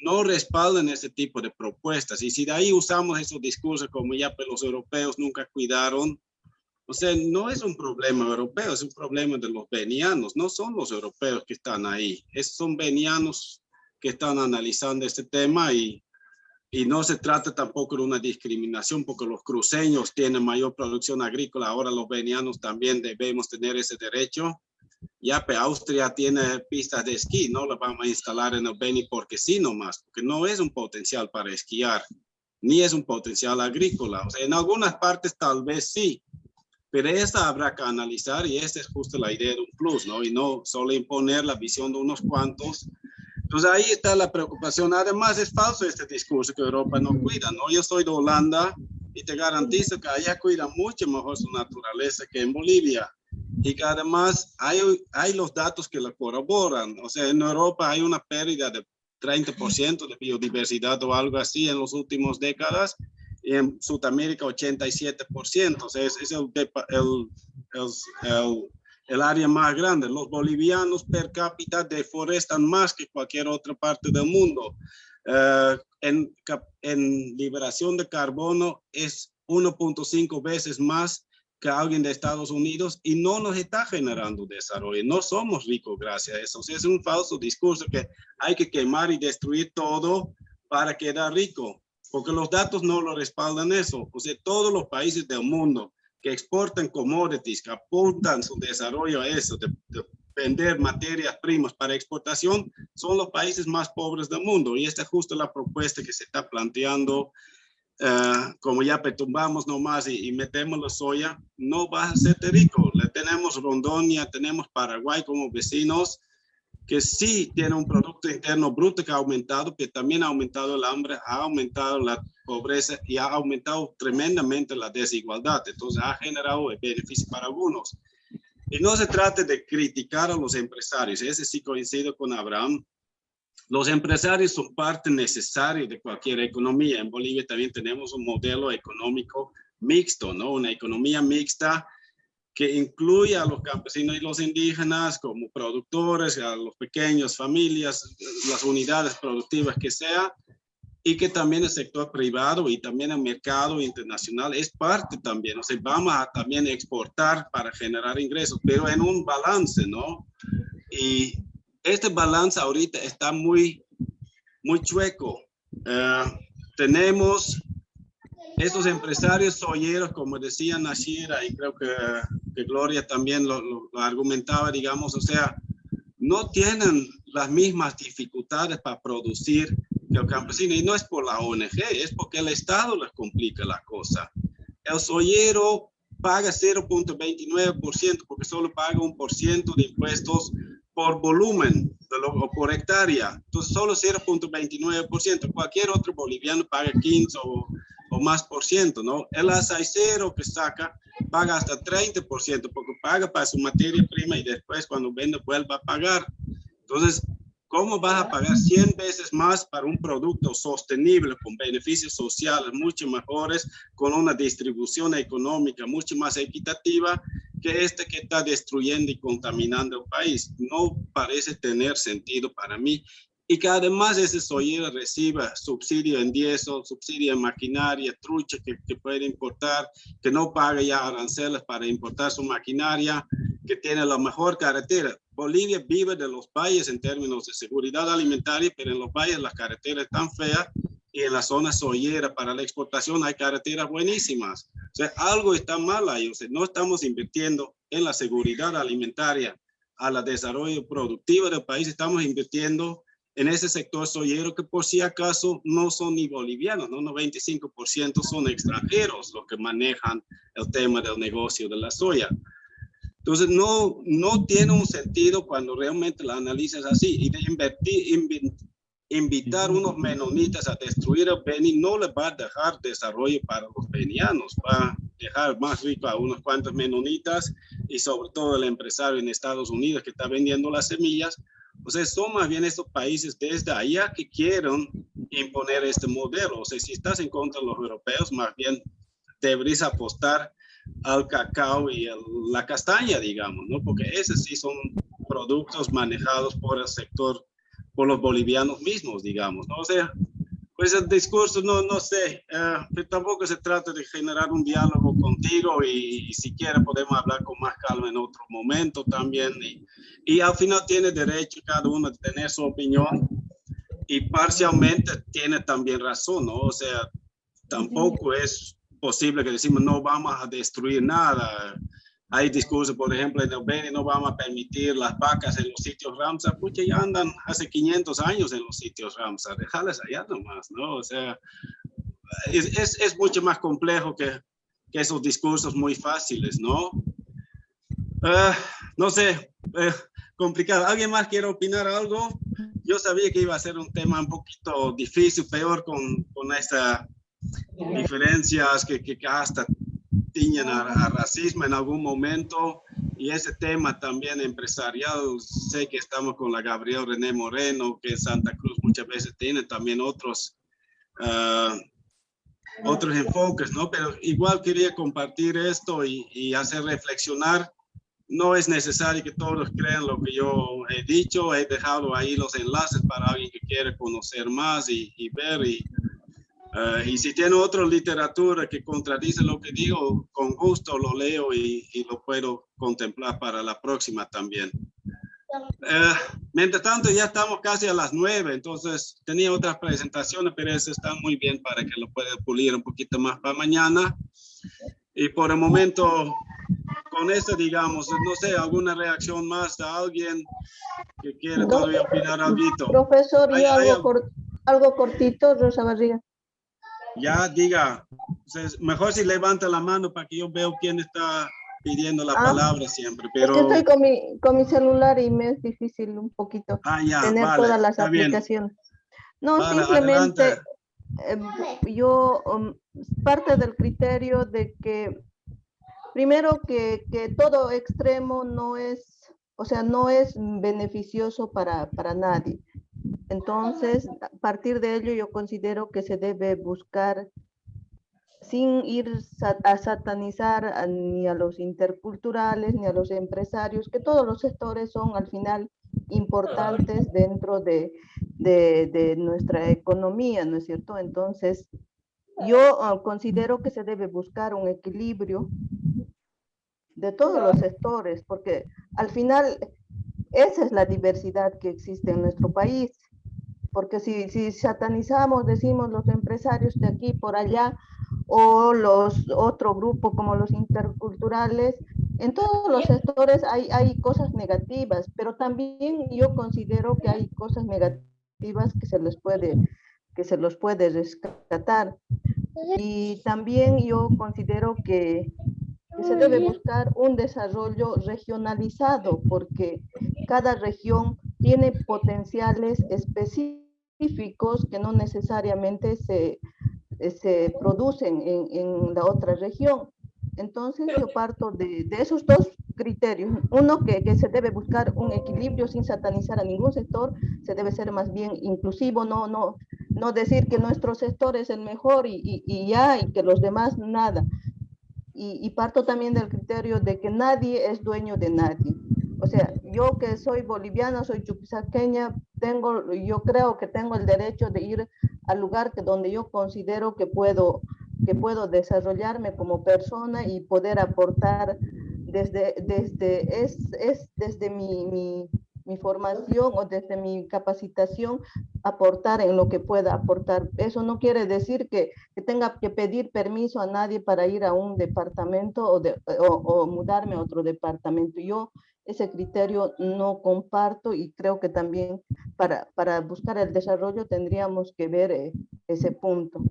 no respaldan ese tipo de propuestas. Y si de ahí usamos esos discursos como ya pues, los europeos nunca cuidaron, o sea, no es un problema europeo, es un problema de los benianos. No son los europeos que están ahí, son benianos que están analizando este tema y no se trata tampoco de una discriminación porque los cruceños tienen mayor producción agrícola. Ahora los benianos también debemos tener ese derecho. Ya, pero Austria tiene pistas de esquí, no las vamos a instalar en el Beni porque sí nomás, porque no es un potencial para esquiar, ni es un potencial agrícola. O sea, en algunas partes tal vez sí, pero esta habrá que analizar y esta es justo la idea de un plus, ¿no? Y no solo imponer la visión de unos cuantos. Entonces ahí está la preocupación. Además es falso este discurso que Europa no cuida, ¿no? Yo soy de Holanda y te garantizo que allá cuidan mucho mejor su naturaleza que en Bolivia. Y que además hay los datos que lo corroboran. O sea, en Europa hay una pérdida de 30% de biodiversidad o algo así en las últimas décadas. Y en Sudamérica 87%. O sea, es el área más grande. Los bolivianos per cápita deforestan más que cualquier otra parte del mundo. En liberación de carbono es 1.5 veces más que alguien de Estados Unidos y no nos está generando desarrollo. No somos ricos gracias a eso. O sea, es un falso discurso que hay que quemar y destruir todo para quedar rico, porque los datos no lo respaldan eso. O sea, todos los países del mundo que exportan commodities, que apuntan su desarrollo a eso, de vender materias primas para exportación son los países más pobres del mundo. Y esta es justo la propuesta que se está planteando. Como ya perturbamos nomás y metemos la soya, no vas a hacerte rico. Le tenemos Rondônia, tenemos Paraguay como vecinos, que sí tiene un Producto Interno Bruto que ha aumentado, pero también ha aumentado el hambre, ha aumentado la pobreza y ha aumentado tremendamente la desigualdad. Entonces ha generado beneficio para algunos. Y no se trata de criticar a los empresarios, ese sí coincido con Abraham. Los empresarios son parte necesaria de cualquier economía. En Bolivia también tenemos un modelo económico mixto, ¿no? Una economía mixta que incluye a los campesinos y los indígenas como productores, a los pequeños familias, las unidades productivas que sea, y que también el sector privado y también el mercado internacional es parte también. O sea, vamos a también exportar para generar ingresos, pero en un balance, ¿no? Y este balance ahorita está muy chueco. Tenemos estos empresarios soyeros, como decía Nashira, y creo que Gloria también lo argumentaba, digamos, o sea, no tienen las mismas dificultades para producir que el campesino, y no es por la ONG, es porque el Estado les complica la cosa. El soyero paga 0.29% porque solo paga 1% de impuestos por volumen o por hectárea. Entonces, solo 0.29%. Cualquier otro boliviano paga 15 o más por ciento, ¿no? El azaicero que saca paga hasta 30% porque paga para su materia prima y después cuando vende vuelve a pagar. Entonces, ¿cómo vas a pagar 100 veces más para un producto sostenible con beneficios sociales mucho mejores, con una distribución económica mucho más equitativa que este que está destruyendo y contaminando el país? No parece tener sentido para mí. Y que además ese soyero reciba subsidio en diésel, subsidio en maquinaria, trucha que puede importar, que no paga ya aranceles para importar su maquinaria, que tiene la mejor carretera. Bolivia vive de los valles en términos de seguridad alimentaria, pero en los valles las carreteras están feas y en la zona soyera para la exportación hay carreteras buenísimas. O sea, algo está mal ahí. O sea, no estamos invirtiendo en la seguridad alimentaria, al desarrollo productivo del país, estamos invirtiendo en ese sector soyero que por si acaso no son ni bolivianos, ¿no? 95% son extranjeros los que manejan el tema del negocio de la soya. Entonces no tiene un sentido cuando realmente la analizas así, y de invitar unos menonitas a destruir el Beni no le va a dejar desarrollo para los benianos, va a dejar más rico a unos cuantos menonitas y sobre todo el empresario en Estados Unidos que está vendiendo las semillas. O sea, son más bien estos países desde allá que quieren imponer este modelo. O sea, si estás en contra de los europeos, más bien deberías apostar al cacao y la castaña, digamos, ¿no? Porque esos sí son productos manejados por el sector, por los bolivianos mismos, digamos, ¿no? O sea, pues el discurso, no sé, pero tampoco se trata de generar un diálogo contigo y si quiere podemos hablar con más calma en otro momento también. Y al final tiene derecho cada uno de tener su opinión y parcialmente tiene también razón, ¿no? O sea, tampoco es posible que decimos no vamos a destruir nada. Hay discursos, por ejemplo, en el Beni no vamos a permitir las vacas en los sitios Ramsar, porque ya andan hace 500 años en los sitios Ramsar, déjales allá nomás, ¿no? O sea, es mucho más complejo que esos discursos muy fáciles, ¿no? No sé, complicado. ¿Alguien más quiere opinar algo? Yo sabía que iba a ser un tema un poquito difícil, peor con estas diferencias que hasta tiñen a racismo en algún momento, y ese tema también empresarial. Sé que estamos con la Gabriel René Moreno, que en Santa Cruz muchas veces tiene también otros enfoques, ¿no? Pero igual quería compartir esto y hacer reflexionar. No es necesario que todos crean lo que yo he dicho. He dejado ahí los enlaces para alguien que quiere conocer más y ver. Y si tiene otra literatura que contradice lo que digo, con gusto lo leo y lo puedo contemplar para la próxima también. Mientras tanto, ya estamos casi a las 9, entonces tenía otras presentaciones, pero esas están muy bien para que lo pueda pulir un poquito más para mañana. Y por el momento con esto, digamos, no sé, alguna reacción más de alguien que quiere No. todavía opinar algo. Profesor, Hay- yo hay algo cortito, Rosa Barriga. Ya, diga. Entonces, mejor si levanta la mano para que yo vea quién está pidiendo la palabra siempre. Es que Pero, estoy con mi celular y me es difícil un poquito ya, tener vale, todas las está bien. aplicaciones. No, Vale, simplemente adelante. yo parte del criterio de que primero que todo extremo no es, o sea, no es beneficioso para nadie. Entonces, a partir de ello, yo considero que se debe buscar, sin ir a satanizar ni a los interculturales, ni a los empresarios, que todos los sectores son al final importantes dentro de nuestra economía, ¿no es cierto? Entonces, yo considero que se debe buscar un equilibrio de todos los sectores, porque al final esa es la diversidad que existe en nuestro país. Porque si satanizamos, decimos los empresarios de aquí por allá, o otro grupo como los interculturales, en todos los sectores hay cosas negativas, pero también yo considero que hay cosas negativas que se los puede rescatar. Y también yo considero que se debe buscar un desarrollo regionalizado, porque cada región tiene potenciales específicos que no necesariamente se producen en la otra región. Entonces yo parto de esos dos criterios. Uno, que se debe buscar un equilibrio sin satanizar a ningún sector, se debe ser más bien inclusivo, no decir que nuestro sector es el mejor y que los demás nada. Y parto también del criterio de que nadie es dueño de nadie. O sea, yo que soy boliviana, soy chuquisaqueña, yo creo que tengo el derecho de ir al lugar donde yo considero que puedo desarrollarme como persona y poder aportar desde mi formación o desde mi capacitación, aportar en lo que pueda aportar. Eso no quiere decir que tenga que pedir permiso a nadie para ir a un departamento o mudarme a otro departamento. Yo ese criterio no comparto y creo que también para buscar el desarrollo tendríamos que ver ese punto.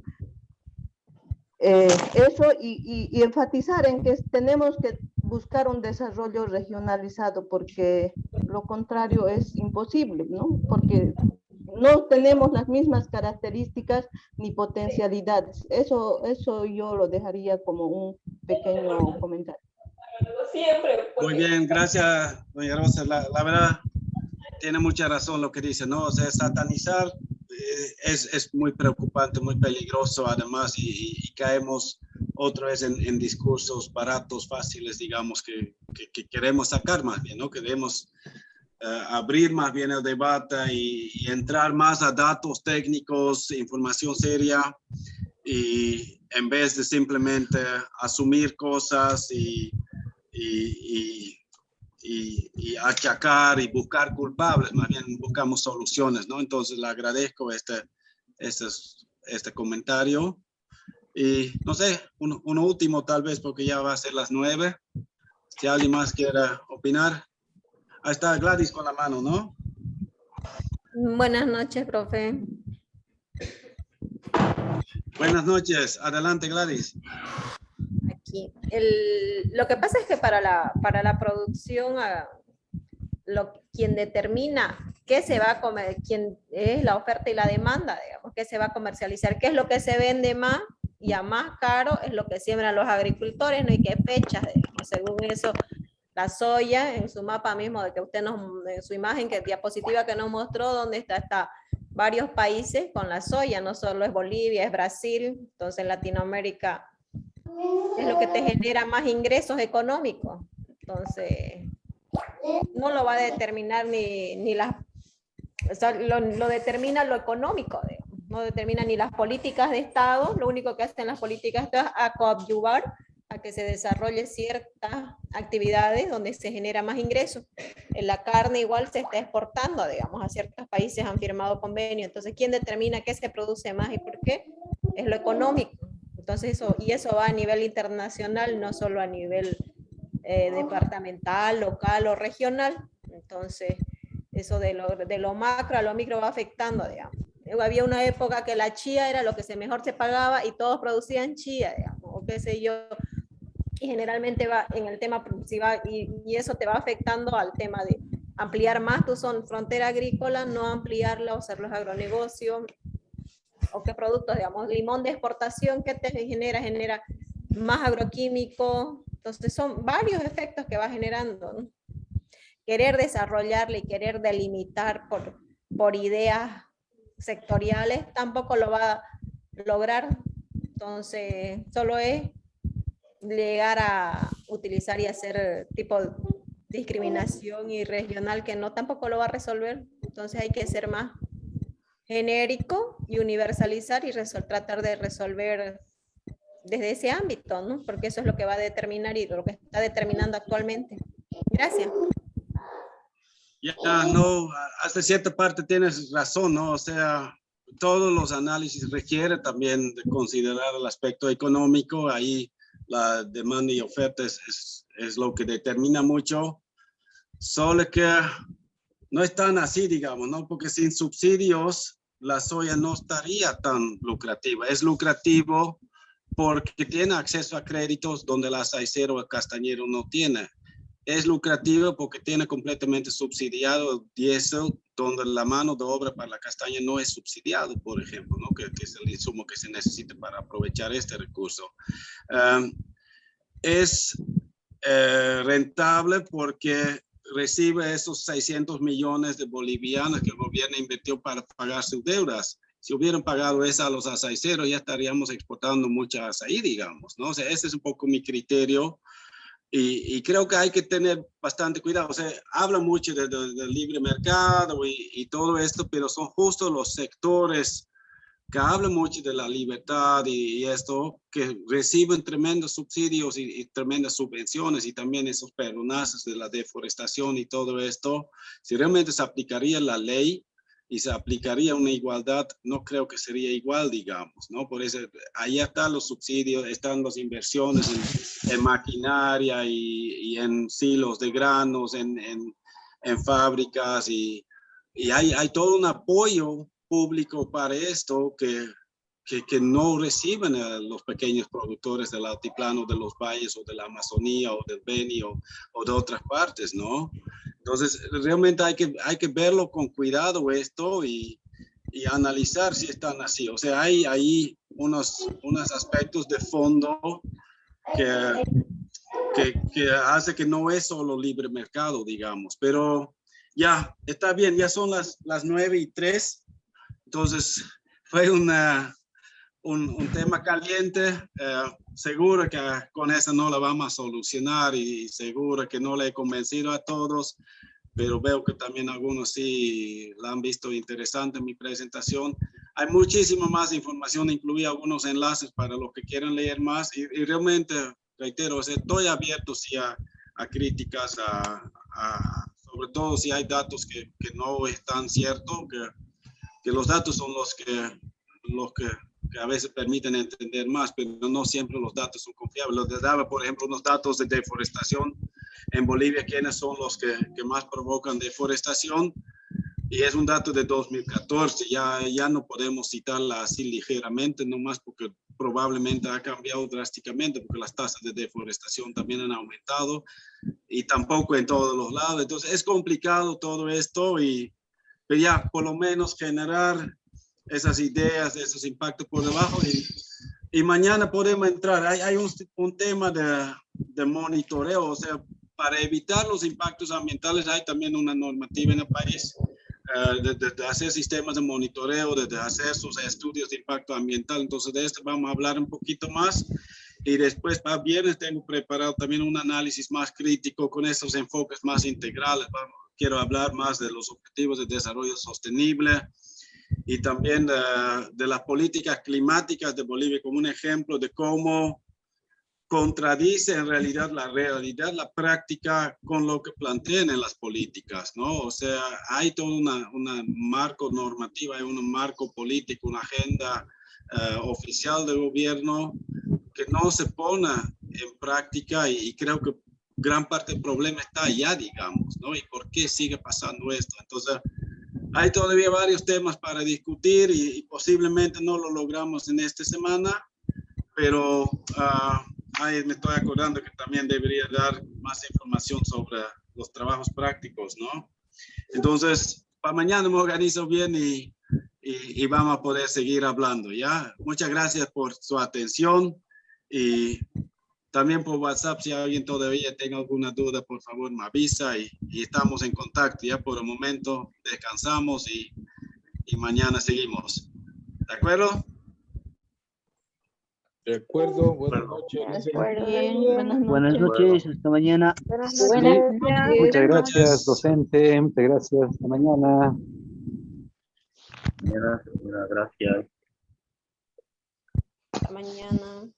Eso y enfatizar en que tenemos que buscar un desarrollo regionalizado, porque lo contrario es imposible, ¿no? Porque no tenemos las mismas características ni potencialidades. Eso yo lo dejaría como un pequeño comentario. Muy bien, gracias, doña Rosa. La verdad, tiene mucha razón lo que dice, ¿no? O sea, satanizar es muy preocupante, muy peligroso además, y caemos otra vez en discursos baratos, fáciles, digamos, que queremos sacar más bien, ¿no? Queremos abrir más bien el debate y entrar más a datos técnicos, información seria, y en vez de simplemente asumir cosas y achacar y buscar culpables, más bien buscamos soluciones, ¿no? Entonces le agradezco este comentario. Y no sé, uno último tal vez, porque ya va a ser las 9. Si alguien más quiere opinar. Ahí está Gladys con la mano, ¿no? Buenas noches, profe. Buenas noches. Adelante, Gladys. Aquí. Lo que pasa es que para la producción, quien determina qué se va a comer, quién es la oferta y la demanda, digamos, qué se va a comercializar, qué es lo que se vende más y a más caro, es lo que siembran los agricultores, no hay qué fechas, digamos. Según eso, la soya, en su mapa mismo, de que usted en su imagen, que diapositiva que nos mostró, donde está varios países con la soya, no solo es Bolivia, es Brasil. Entonces Latinoamérica es lo que te genera más ingresos económicos. Entonces, no lo va a determinar ni las, o sea, lo determina lo económico, digamos. No determina ni las políticas de Estado. Lo único que hacen las políticas de Estado es a coadyuvar a que se desarrolle ciertas actividades donde se genera más ingresos. En la carne igual se está exportando, digamos, a ciertos países han firmado convenios. Entonces, ¿quién determina qué se produce más y por qué? Es lo económico. Entonces, eso va a nivel internacional, no solo a nivel departamental, local o regional. Entonces, eso de lo macro a lo micro va afectando, digamos. Había una época que la chía era lo que mejor se pagaba y todos producían chía, digamos, o qué sé yo. Y generalmente va en el tema, si va, y eso te va afectando al tema de ampliar más tu frontera agrícola, no ampliarla o hacer los agronegocios, o qué productos, digamos, limón de exportación, ¿qué te genera? Genera más agroquímico. Entonces son varios efectos que va generando, ¿no? Querer desarrollarle y querer delimitar por ideas sectoriales tampoco lo va a lograr. Entonces solo es llegar a utilizar y hacer tipo de discriminación y regional que no tampoco lo va a resolver. Entonces hay que ser más genérico y universalizar y tratar de resolver desde ese ámbito, ¿no? Porque eso es lo que va a determinar y lo que está determinando actualmente. Gracias. Ya, no, hasta cierta parte tienes razón, ¿no? O sea, todos los análisis requieren también de considerar el aspecto económico. Ahí la demanda y oferta es lo que determina mucho. Solo que no es tan así, digamos, ¿no? Porque sin subsidios la soya no estaría tan lucrativa. Es lucrativo porque tiene acceso a créditos donde el azaicero o el castañero no tiene. Es lucrativo porque tiene completamente subsidiado el diésel, donde la mano de obra para la castaña no es subsidiado, por ejemplo, ¿no? que es el insumo que se necesita para aprovechar este recurso. Es rentable porque recibe esos 600 millones de bolivianos que el gobierno invirtió para pagar sus deudas. Si hubieran pagado eso a los azaiceros, ya estaríamos exportando mucha azaí, digamos, ¿no? O sea, ese es un poco mi criterio. Y creo que hay que tener bastante cuidado. O sea, habla mucho del libre mercado y todo esto, pero son justo los sectores que hablan mucho de la libertad y esto, que reciben tremendos subsidios y tremendas subvenciones y también esos perdonazos de la deforestación y todo esto. Si realmente se aplicaría la ley y se aplicaría una igualdad, no creo que sería igual, digamos, ¿no? Por eso, ahí están los subsidios, están las inversiones en maquinaria y en silos de granos, en fábricas y hay todo un apoyo público para esto que no reciben los pequeños productores del altiplano, de los valles o de la Amazonía o del Beni o de otras partes, ¿no? Entonces, realmente hay que verlo con cuidado esto y analizar si están así. O sea, hay ahí unos aspectos de fondo que hace que no es solo libre mercado, digamos. Pero ya, está bien, ya son las 9:03. Entonces, fue un tema caliente. Seguro que con eso no la vamos a solucionar y seguro que no le he convencido a todos, pero veo que también algunos sí la han visto interesante en mi presentación. Hay muchísima más información, incluí algunos enlaces para los que quieran leer más y realmente, reitero, o sea, estoy abierto sí, a críticas, sobre todo si hay datos que no están ciertos, que los datos son los que a veces permiten entender más, pero no siempre los datos son confiables. Les daba, por ejemplo, unos datos de deforestación en Bolivia, quiénes son los que más provocan deforestación, y es un dato de 2014, ya no podemos citarla así ligeramente, nomás porque probablemente ha cambiado drásticamente, porque las tasas de deforestación también han aumentado, y tampoco en todos los lados. Entonces es complicado todo esto, pero ya por lo menos generar esas ideas, esos impactos por debajo y mañana podemos entrar. Hay un tema de monitoreo, o sea, para evitar los impactos ambientales hay también una normativa en el país de hacer sistemas de monitoreo, de hacer sus estudios de impacto ambiental. Entonces de esto vamos a hablar un poquito más y después para viernes tengo preparado también un análisis más crítico con esos enfoques más integrales. Quiero hablar más de los objetivos de desarrollo sostenible y también de las políticas climáticas de Bolivia como un ejemplo de cómo contradice en realidad, la práctica con lo que plantean en las políticas, ¿no? O sea, hay todo un marco normativo, hay un marco político, una agenda oficial del gobierno que no se pone en práctica y creo que gran parte del problema está allá, digamos, ¿no? ¿Y por qué sigue pasando esto? Entonces, hay todavía varios temas para discutir y posiblemente no lo logramos en esta semana, pero ahí me estoy acordando que también debería dar más información sobre los trabajos prácticos, ¿no? Entonces, para mañana me organizo bien y vamos a poder seguir hablando, ¿ya? Muchas gracias por su atención y también por WhatsApp, si alguien todavía tenga alguna duda, por favor me avisa y estamos en contacto. Ya por el momento descansamos y mañana seguimos. ¿De acuerdo? De acuerdo, buenas noches. Buenas noches, hasta mañana. Buenas noches. Muchas gracias, docente. Muchas gracias. Hasta mañana. Gracias. Hasta mañana.